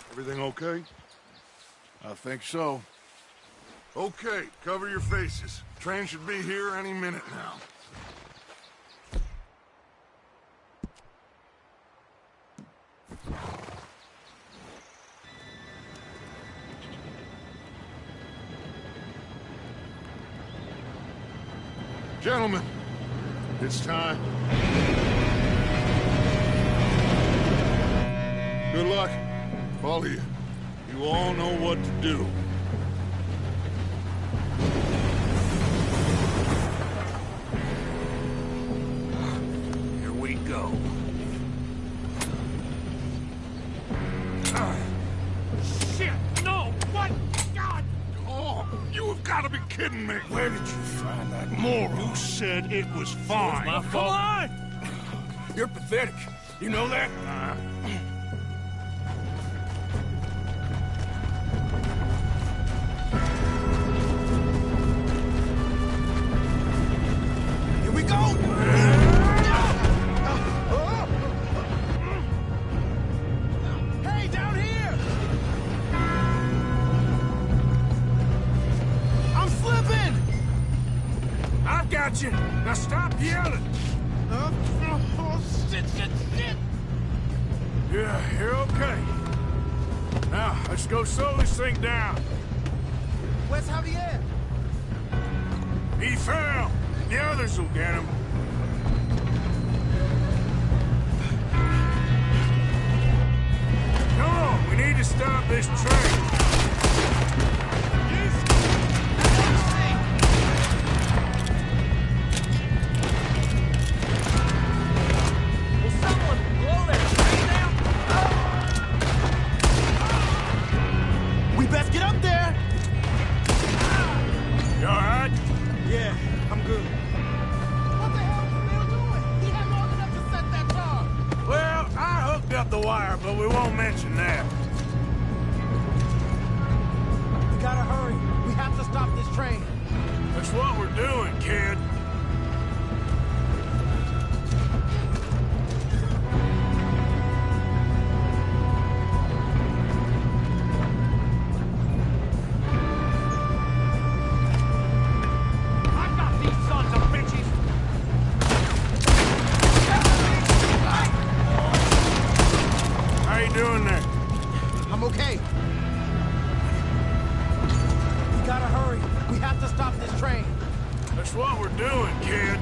Everything okay? I think so. Okay, cover your faces. Train should be here any minute now. Gentlemen, it's time. Good luck. All of you. You all know what to do. Here we go. Shit! No! What? God! Oh, you have got to be kidding me. Where did you find that moron? You said it was fine. My fault. Come on! You're pathetic. You know that? Here we go! Hey, down here! I'm slipping! I've got you. Now stop yelling. Oh, shit! Yeah, you're okay. Now, let's go slow this thing down. Where's Javier? He fell. The others will get him. Come on, we need to stop this train. Will someone blow that train down? We best get up there! You all right? Yeah, I'm good. What the hell is Bill doing? He had long enough to set that car. Well, I hooked up the wire, but we won't mention that. We gotta hurry. We have to stop this train. That's what we're doing, kid. I got these sons of bitches! How you doing there? I'm okay. We gotta hurry. We have to stop this train. That's what we're doing, kid.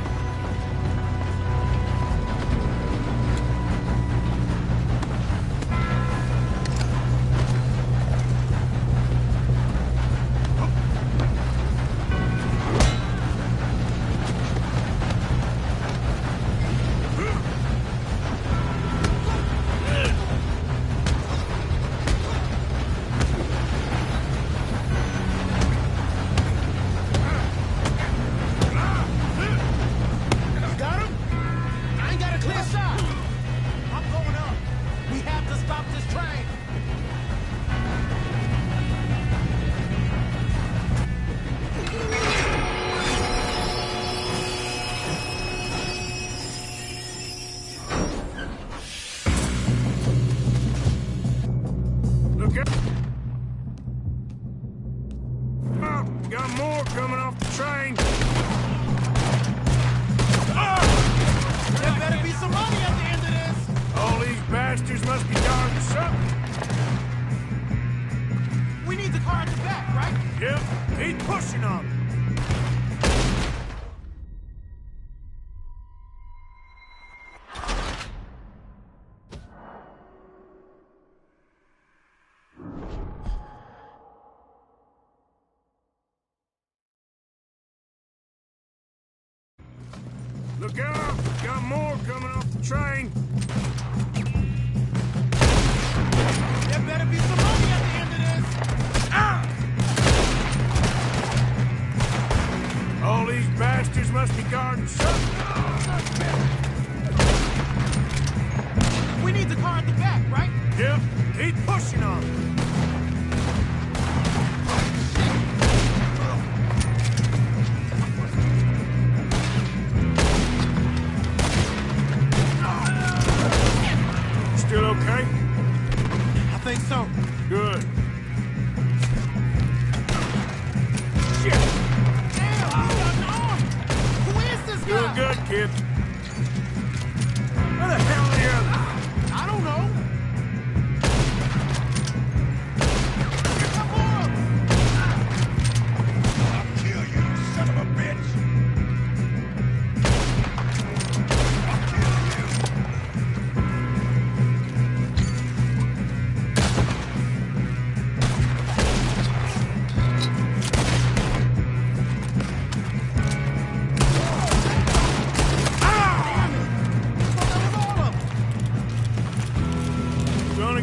Got him? I ain't got a clear shot. I'm going up. We have to stop this train. Look out! Oh, got more coming off the train. There better be some money at the end of this. All these bastards must be guarding something. We need the car at the back, right? Yep, keep pushing on them. Look out! Got more coming off the train. There better be some money at the end of this. All these bastards must be guarding something. We need the car at the back, right? Yep, keep pushing on them. Still okay? I think so. Good. Shit! Damn, he's got an arm! Who is this guy? Doing good, kid. Where the hell are the others? I don't know. Come on! I'll kill you, son of a bitch! I'll kill you!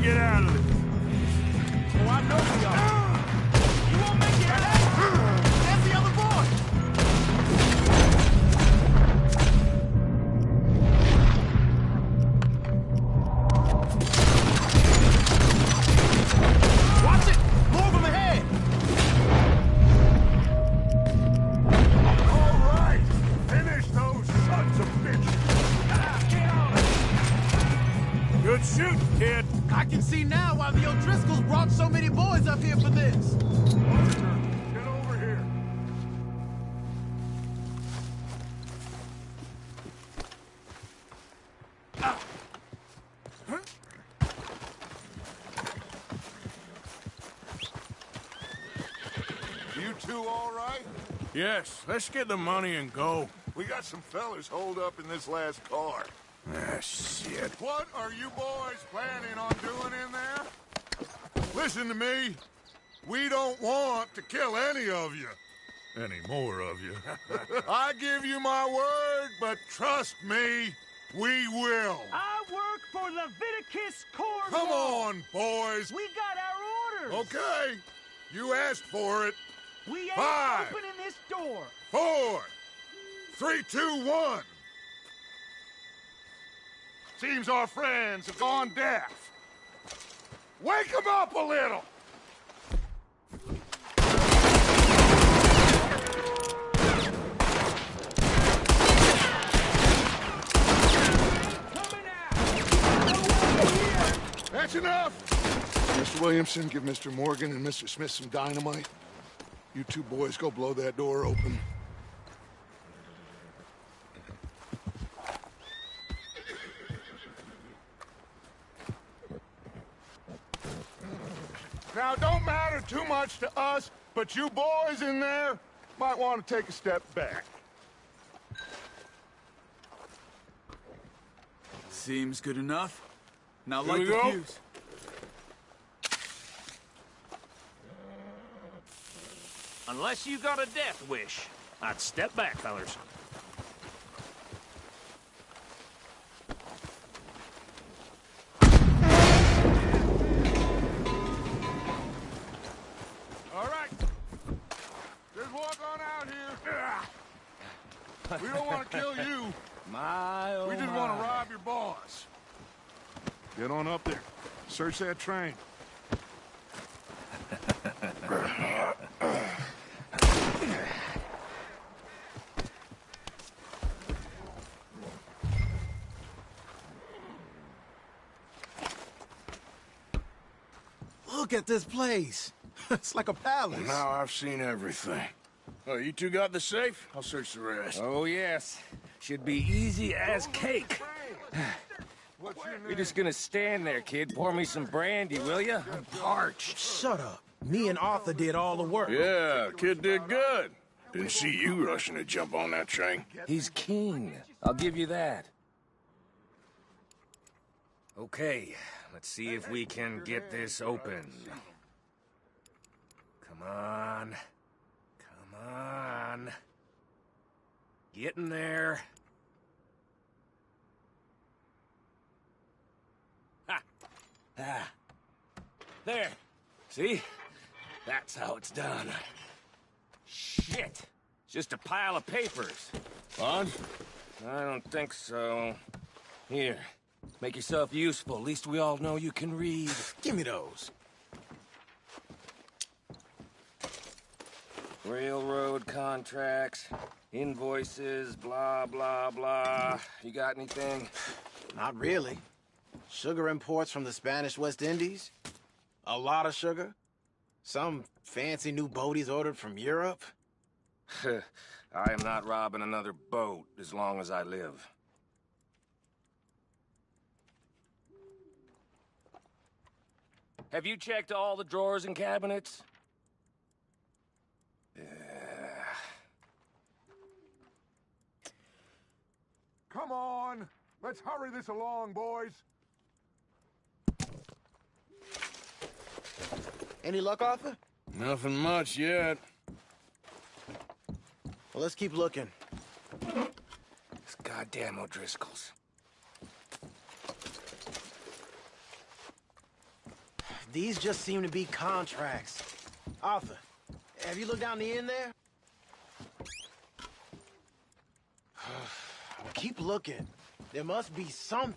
gonna get out of this. Oh, I know we are. You won't make it out. There's the other boy. Watch it! More of them ahead! All right! Finish those sons of bitches! Good shooting, kid. I can see now why the O'Driscolls brought so many boys up here for this. Get over here. You two all right? Yes, let's get the money and go. We got some fellas holed up in this last car. Ah, shit. What are you boys planning on doing in there? Listen to me. We don't want to kill any of you. Any more of you. I give you my word, but trust me, we will. I work for Leviticus Corps. Come on, boys. We got our orders. Okay. You asked for it. We ain't 5, opening this door. 4, 3, 2, 1. Seems our friends have gone deaf. Wake them up a little! That's enough! Mr. Williamson, give Mr. Morgan and Mr. Smith some dynamite. You two boys go blow that door open. Now, it don't matter too much to us, but you boys in there might want to take a step back. Seems good enough. Now Here light we the go. fuse. Unless you got a death wish, I'd step back, fellers. All right. Just walk on out here. We don't want to kill you. My, oh We just want to rob your boss. Get on up there. Search that train. Look at this place. It's like a palace. Now I've seen everything. Oh, you two got the safe? I'll search the rest. Oh, yes. Should be easy as cake. You're just gonna stand there, kid. Pour me some brandy, will you? I'm parched. Shut up. Me and Arthur did all the work. Yeah, kid did good. Didn't see you rushing to jump on that train. He's king. I'll give you that. Okay, let's see if we can get this open. Come on. Come on. Get in there. Ha! Ah. There. See? That's how it's done. Shit. It's just a pile of papers. Bonds? I don't think so. Here. Make yourself useful. At least we all know you can read. Give me those. Railroad contracts, invoices, blah, blah, blah. You got anything? Not really. Sugar imports from the Spanish West Indies. A lot of sugar. Some fancy new boat he's ordered from Europe. I am not robbing another boat as long as I live. Have you checked all the drawers and cabinets? Come on. Let's hurry this along, boys. Any luck, Arthur? Nothing much yet. Well, let's keep looking. These goddamn O'Driscolls. These just seem to be contracts. Arthur, have you looked down the end there? Keep looking. There must be something.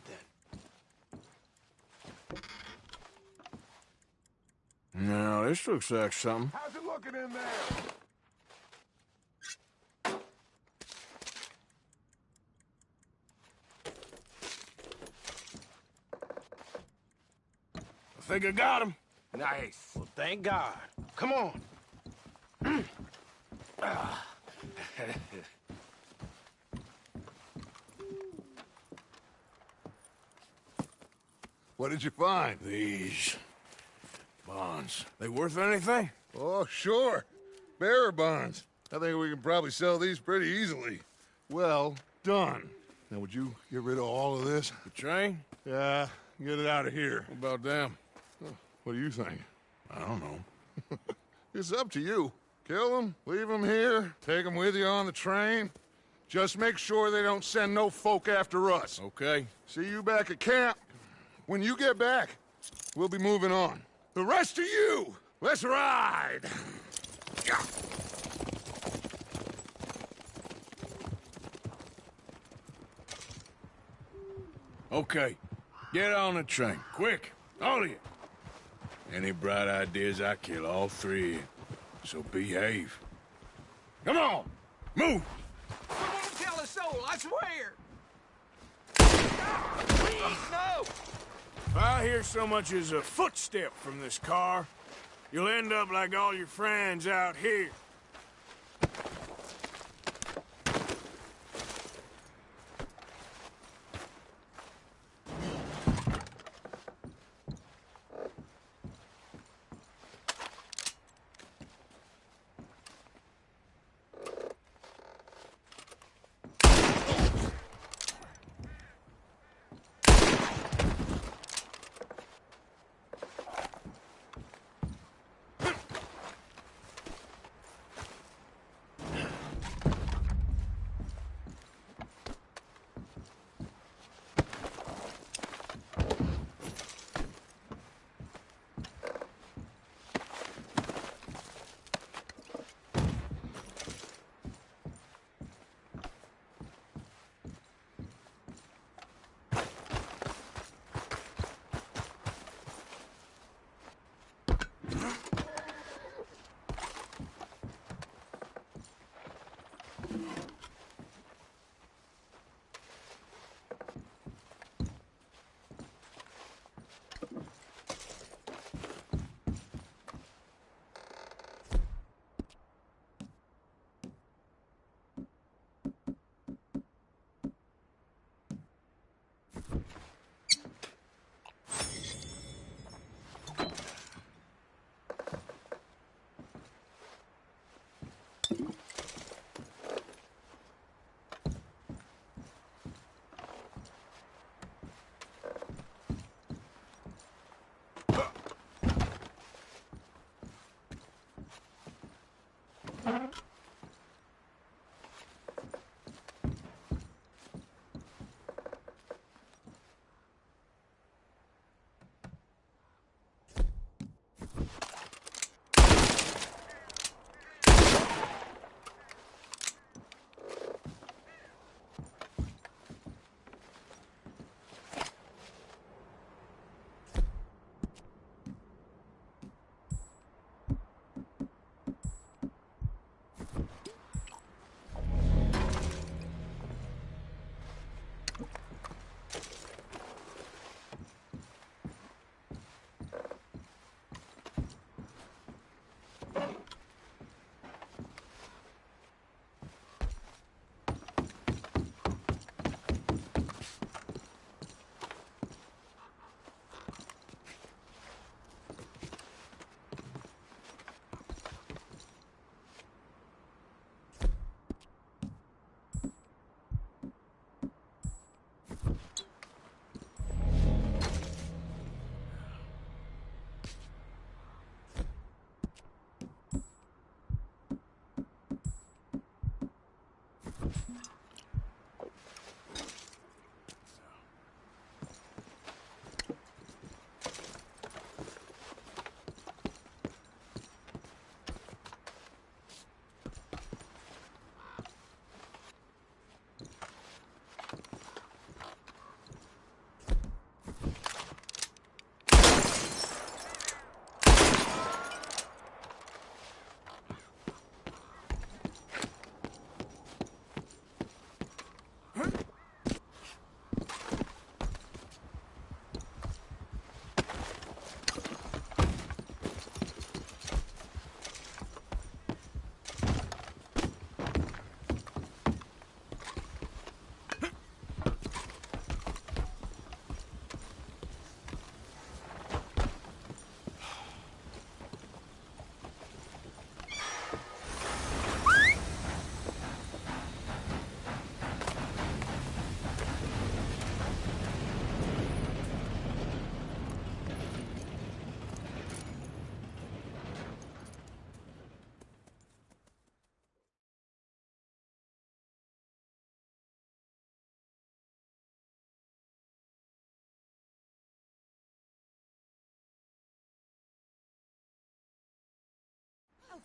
No, this looks like something. How's it looking in there? I think I got him. Nice. Well, thank God. Come on. What did you find? These bonds. They worth anything? Oh, sure. Bearer bonds. I think we can probably sell these pretty easily. Well done. Now, would you get rid of all of this? The train? Yeah, get it out of here. What about them? What do you think? I don't know. It's up to you. Kill them, leave them here, take them with you on the train. Just make sure they don't send no folk after us. Okay. See you back at camp. When you get back, we'll be moving on. The rest of you, let's ride! Okay. Get on the train. Quick. All of you. Any bright ideas, I kill all three. So behave. Come on! Move! I won't tell a soul, I swear! Please, no! If I hear so much as a footstep from this car, you'll end up like all your friends out here.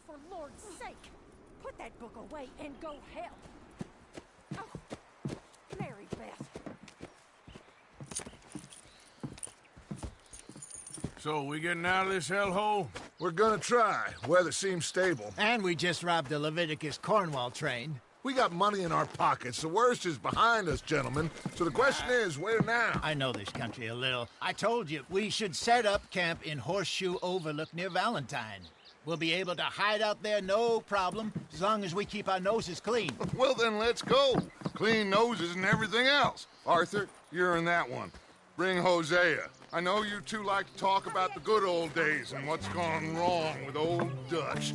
for Lord's sake! Put that book away and go help! Oh, Mary Beth. So, we getting out of this hellhole? We're gonna try. Weather seems stable. And we just robbed the Leviticus Cornwall train. We got money in our pockets. The worst is behind us, gentlemen. So the question is, where now? I know this country a little. I told you, we should set up camp in Horseshoe Overlook near Valentine. We'll be able to hide out there, no problem, as long as we keep our noses clean. Well, then let's go. Clean noses and everything else. Arthur, you're in that one. Bring Hosea. I know you two like to talk about the good old days and what's gone wrong with old Dutch.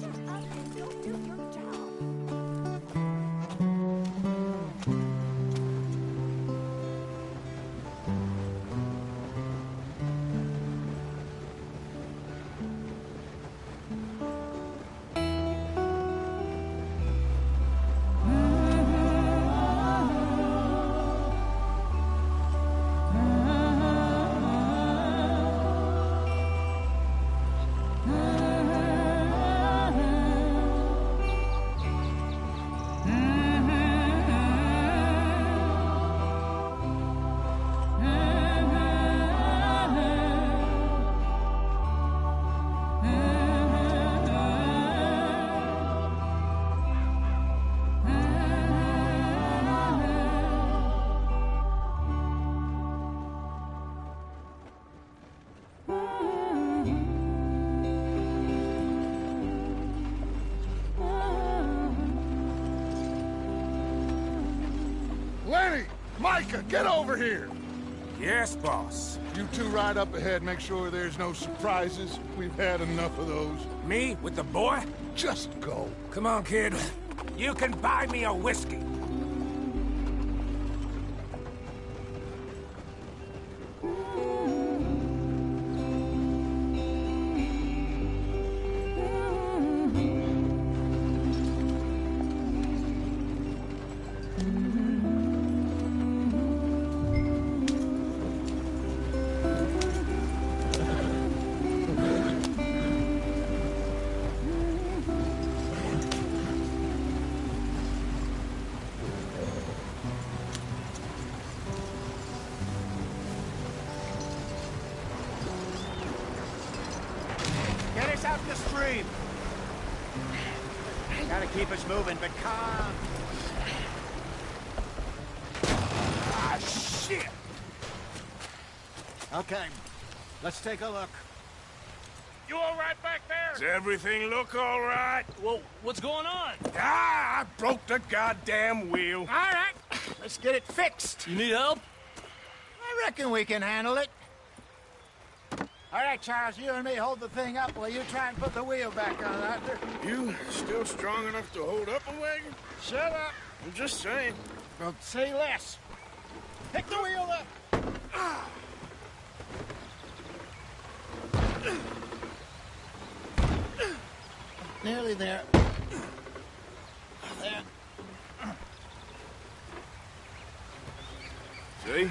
Lenny! Micah, get over here! Yes, boss. You two ride up ahead, make sure there's no surprises. We've had enough of those. Me with the boy? Just go. Come on, kid. You can buy me a whiskey. Get us out the stream. Gotta keep us moving, but calm. Ah, shit! Okay, let's take a look. You all right back there? Does everything look all right? Well, what's going on? Ah, I broke the goddamn wheel. All right, let's get it fixed. You need help? I reckon we can handle it. All right, Charles, you and me hold the thing up while you try and put the wheel back on, Arthur. You still strong enough to hold up a wagon? Shut up. I'm just saying. Don't say less. Pick the wheel up. Nearly there. There. See?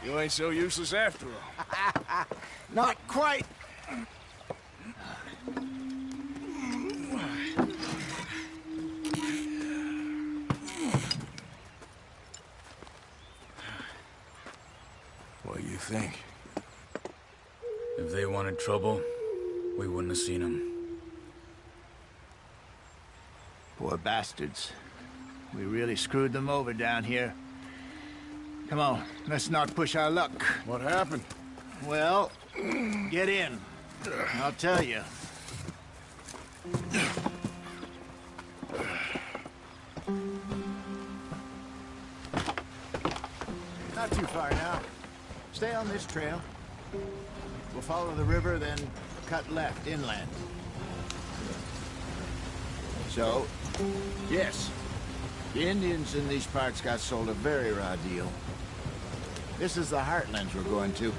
You ain't so useless after all. Not quite. What do you think? If they wanted trouble, we wouldn't have seen them. Poor bastards. We really screwed them over down here. Come on, let's not push our luck. What happened? Well, get in. I'll tell you. Not too far now. Stay on this trail. We'll follow the river, then cut left inland. So, yes, the Indians in these parts got sold a very raw deal. This is the heartlands we're going to.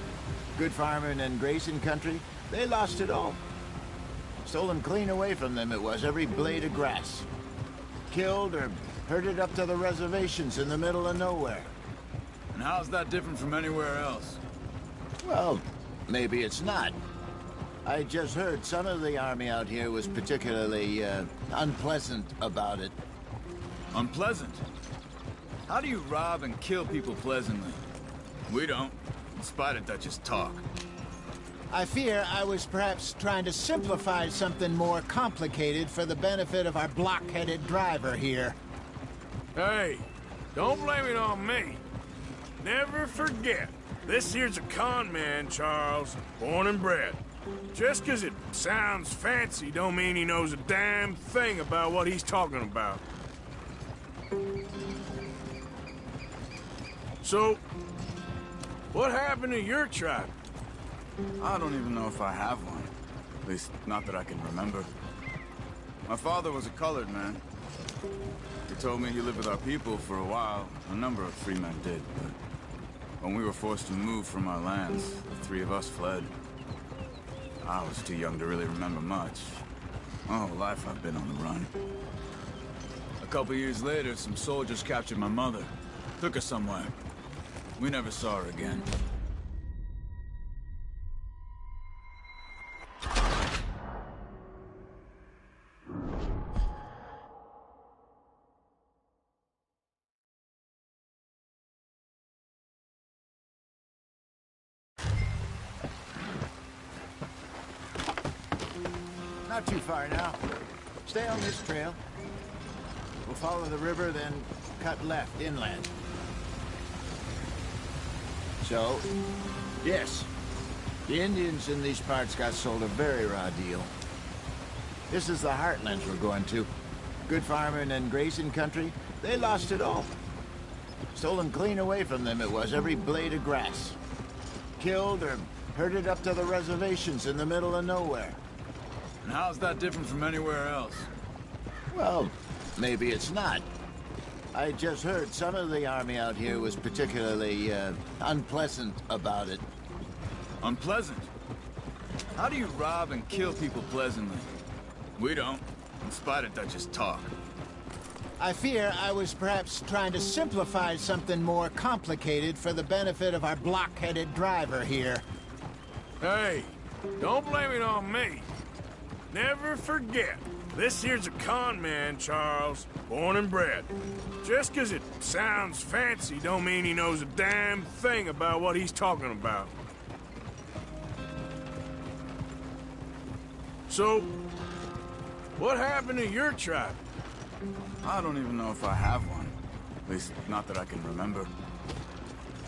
Good farming and grazing country, they lost it all. Stolen clean away from them it was, every blade of grass. Killed or herded up to the reservations in the middle of nowhere. And how's that different from anywhere else? Well, maybe it's not. I just heard some of the army out here was particularly, unpleasant about it. Unpleasant? How do you rob and kill people pleasantly? We don't, in spite of Dutch's talk. I fear I was perhaps trying to simplify something more complicated for the benefit of our block-headed driver here. Hey, don't blame it on me. Never forget, this here's a con man, Charles, born and bred. Just 'cause it sounds fancy don't mean he knows a damn thing about what he's talking about. So, what happened to your tribe? I don't even know if I have one. At least, not that I can remember. My father was a colored man. He told me he lived with our people for a while. A number of free men did, but when we were forced to move from our lands, the three of us fled. I was too young to really remember much. My whole life I've been on the run. A couple years later, some soldiers captured my mother. Took her somewhere. We never saw her again. Not too far now. Stay on this trail. We'll follow the river, then cut left inland. So, yes, the Indians in these parts got sold a very raw deal. This is the heartlands we're going to. Good farming and grazing country, they lost it all. Stolen clean away from them it was, every blade of grass. Killed or herded up to the reservations in the middle of nowhere. And how's that different from anywhere else? Well, maybe it's not. I just heard some of the army out here was particularly, unpleasant about it. Unpleasant? How do you rob and kill people pleasantly? We don't, in spite of Dutch's talk. I fear I was perhaps trying to simplify something more complicated for the benefit of our block-headed driver here. Hey, don't blame it on me. Never forget, this here's a con man, Charles, born and bred. Just 'cause it sounds fancy don't mean he knows a damn thing about what he's talking about. So, what happened to your tribe? I don't even know if I have one. At least, not that I can remember.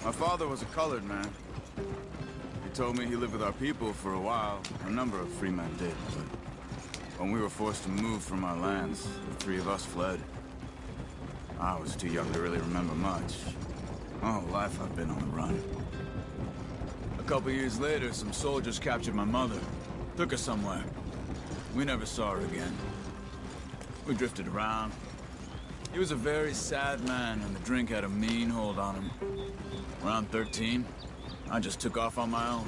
My father was a colored man. He told me he lived with our people for a while. A number of free men did, but when we were forced to move from our lands, the three of us fled. I was too young to really remember much. My whole life I've been on the run. A couple years later, some soldiers captured my mother. Took her somewhere. We never saw her again. We drifted around. He was a very sad man, and the drink had a mean hold on him. Around 13, I just took off on my own.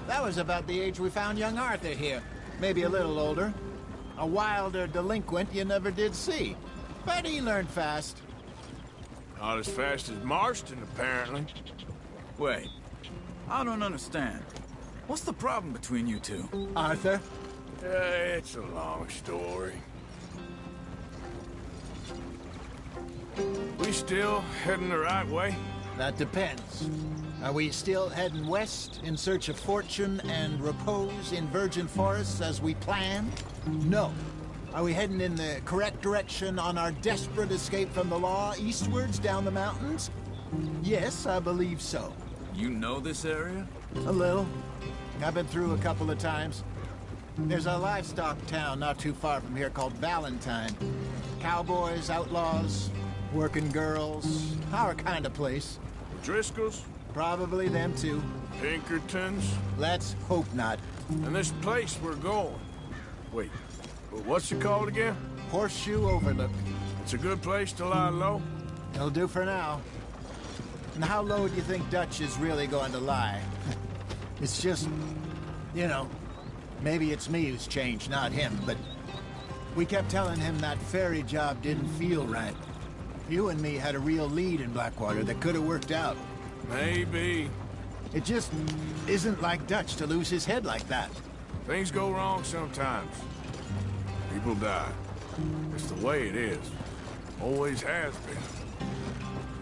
That was about the age we found young Arthur here. Maybe a little older. A wilder delinquent you never did see. But he learned fast. Not as fast as Marston, apparently. Wait, I don't understand. What's the problem between you two? Arthur? It's a long story. We still heading the right way? That depends. Are we still heading west in search of fortune and repose in virgin forests as we planned? No. Are we heading in the correct direction on our desperate escape from the law eastwards down the mountains? Yes, I believe so. You know this area? A little. I've been through a couple of times. There's a livestock town not too far from here called Valentine. Cowboys, outlaws, working girls, our kind of place. Driscolls? Probably them too. Pinkertons? Let's hope not. And this place we're going. Wait, what's it called again? Horseshoe Overlook. It's a good place to lie low? It'll do for now. And how low do you think Dutch is really going to lie? It's just, you know, maybe it's me who's changed, not him, but we kept telling him that ferry job didn't feel right. You and me had a real lead in Blackwater that could have worked out. Maybe. It just isn't like Dutch to lose his head like that. Things go wrong sometimes. People die. It's the way it is. Always has been.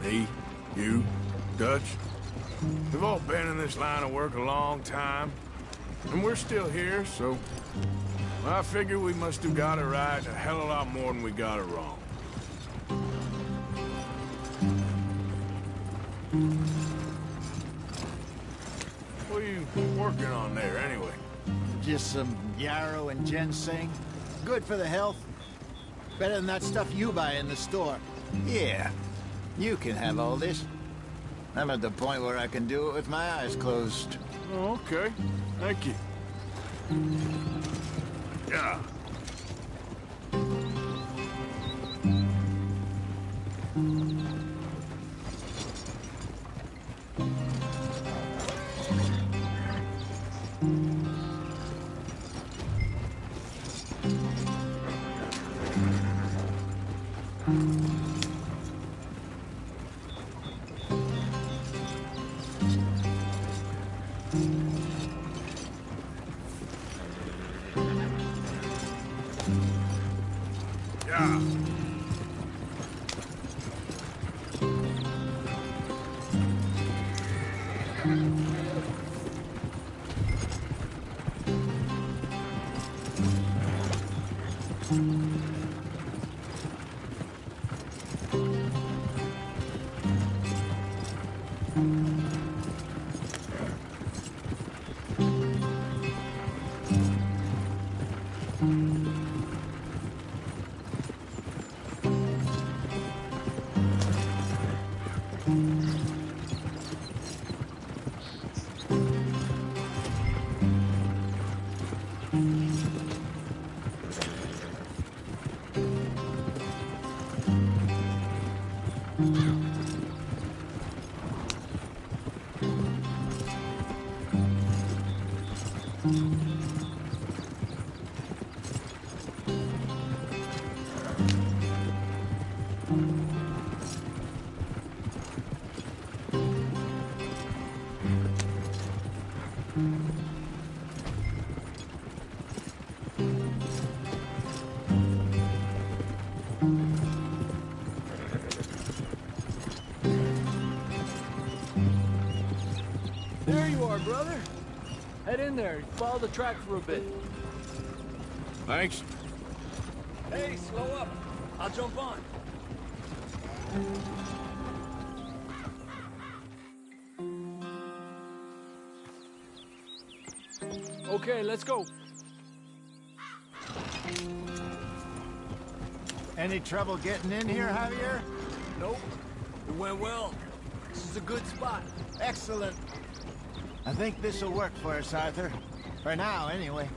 Me, you, Dutch. We've all been in this line of work a long time. And we're still here, so... I figure we must have got it right a hell of a lot more than we got it wrong. What are you working on there, anyway? Just some yarrow and ginseng. Good for the health. Better than that stuff you buy in the store. Yeah, you can have all this. I'm at the point where I can do it with my eyes closed. Oh, okay. Thank you. Yeah. There you are, brother. Head in there. Follow the track for a bit. Thanks. Hey, slow up. I'll jump on. Okay, let's go. Any trouble getting in here, Javier? Nope. It went well. This is a good spot. Excellent. I think this'll work for us, Arthur. For now, anyway.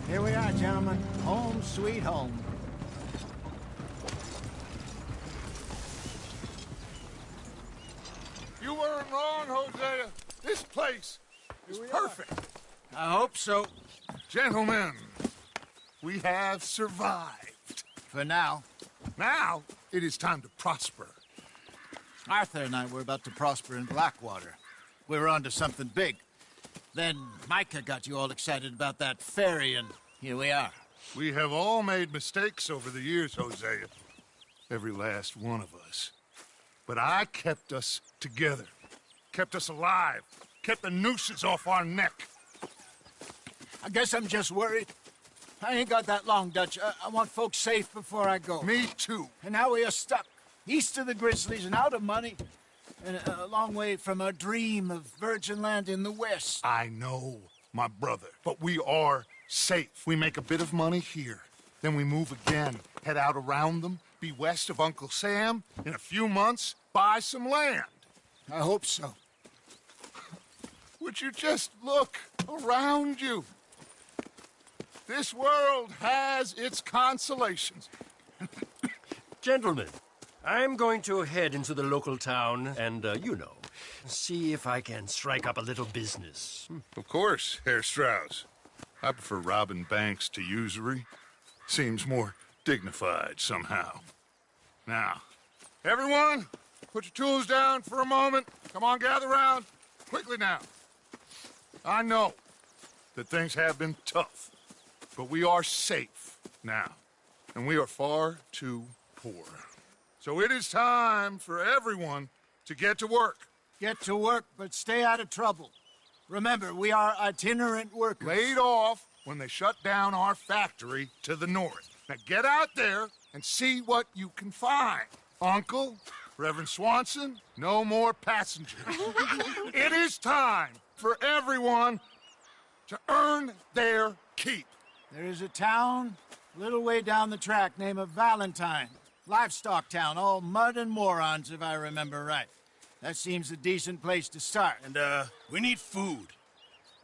Here we are, gentlemen. Home sweet home. You weren't wrong, Hosea. This place is perfect. I hope so. Gentlemen, we have survived. For now. Now, it is time to prosper. Arthur and I were about to prosper in Blackwater. We were onto something big. Then Micah got you all excited about that ferry, and here we are. We have all made mistakes over the years, Hosea. Every last one of us. But I kept us together. Kept us alive. Kept the nooses off our neck. I guess I'm just worried. I ain't got that long, Dutch. I want folks safe before I go. Me too. And now we are stuck. East of the Grizzlies and out of money. and a long way from our dream of virgin land in the west. I know, my brother, but we are safe. We make a bit of money here. Then we move again, head out around them, be west of Uncle Sam. In a few months, buy some land. I hope so. Would you just look around you? This world has its consolations. Gentlemen, I'm going to head into the local town and, see if I can strike up a little business. Of course, Herr Strauss. I prefer robbing banks to usury. Seems more dignified somehow. Now, everyone, put your tools down for a moment. Come on, gather round. Quickly now. I know that things have been tough, but we are safe now, and we are far too poor. So it is time for everyone to get to work. Get to work, but stay out of trouble. Remember, we are itinerant workers. Laid off when they shut down our factory to the north. Now get out there and see what you can find. Uncle, Reverend Swanson, no more passengers. It is time for everyone to earn their keep. There is a town a little way down the track named Valentine. Livestock town, all mud and morons, if I remember right. That seems a decent place to start. And, we need food.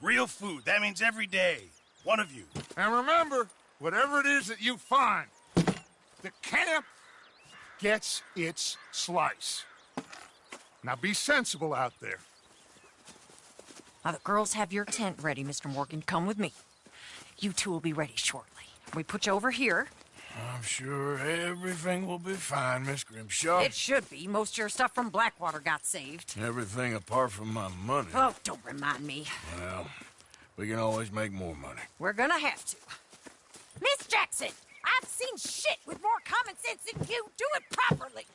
Real food. That means every day. One of you. And remember, whatever it is that you find, the camp gets its slice. Now be sensible out there. Now, the girls have your tent ready, Mr. Morgan. Come with me. You two will be ready shortly. We put you over here. I'm sure everything will be fine, Miss Grimshaw. It should be. Most of your stuff from Blackwater got saved. Everything apart from my money. Oh, don't remind me. Well, we can always make more money. We're gonna have to. Miss Jackson, I've seen shit with more common sense than you. Do it properly.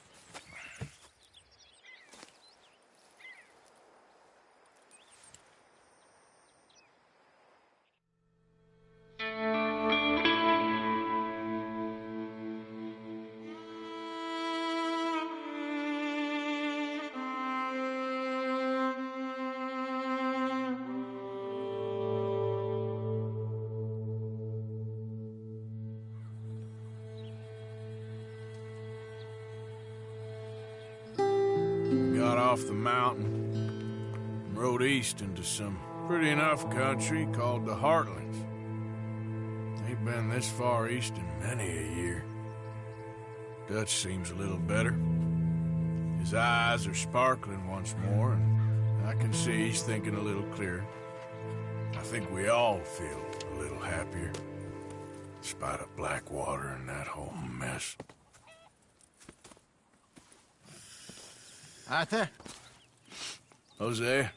Got off the mountain and rode east into some pretty enough country called the Heartlands. Ain't been this far east in many a year. Dutch seems a little better. His eyes are sparkling once more, and I can see he's thinking a little clearer. I think we all feel a little happier, in spite of Blackwater and that whole mess. Arthur? Jose?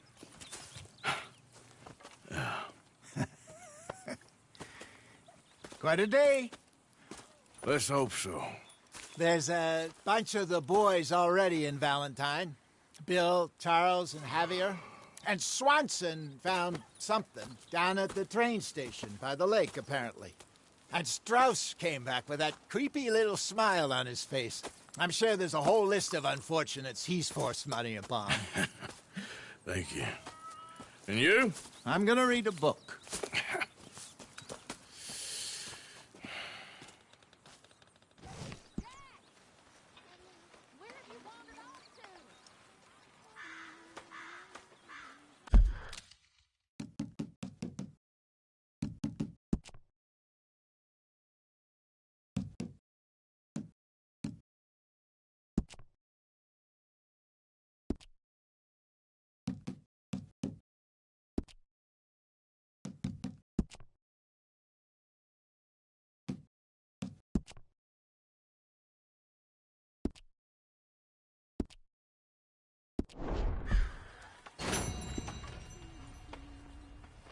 Quite a day. Let's hope so. There's a bunch of the boys already in Valentine. Bill, Charles, and Javier. And Swanson found something down at the train station by the lake, apparently. And Strauss came back with that creepy little smile on his face. I'm sure there's a whole list of unfortunates he's forced money upon. Thank you. And you? I'm gonna read a book.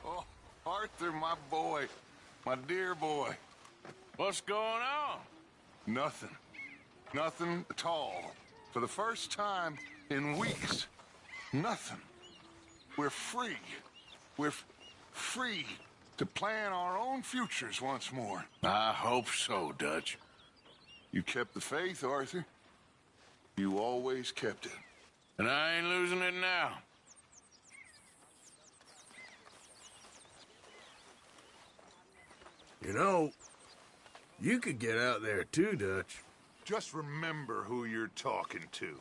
Oh, Arthur, my boy. My dear boy. What's going on? Nothing. Nothing at all. For the first time in weeks. Nothing. We're free. We're free to plan our own futures once more. I hope so, Dutch. You kept the faith, Arthur. You always kept it. And I ain't losing it now. You know, you could get out there too, Dutch. Just remember who you're talking to.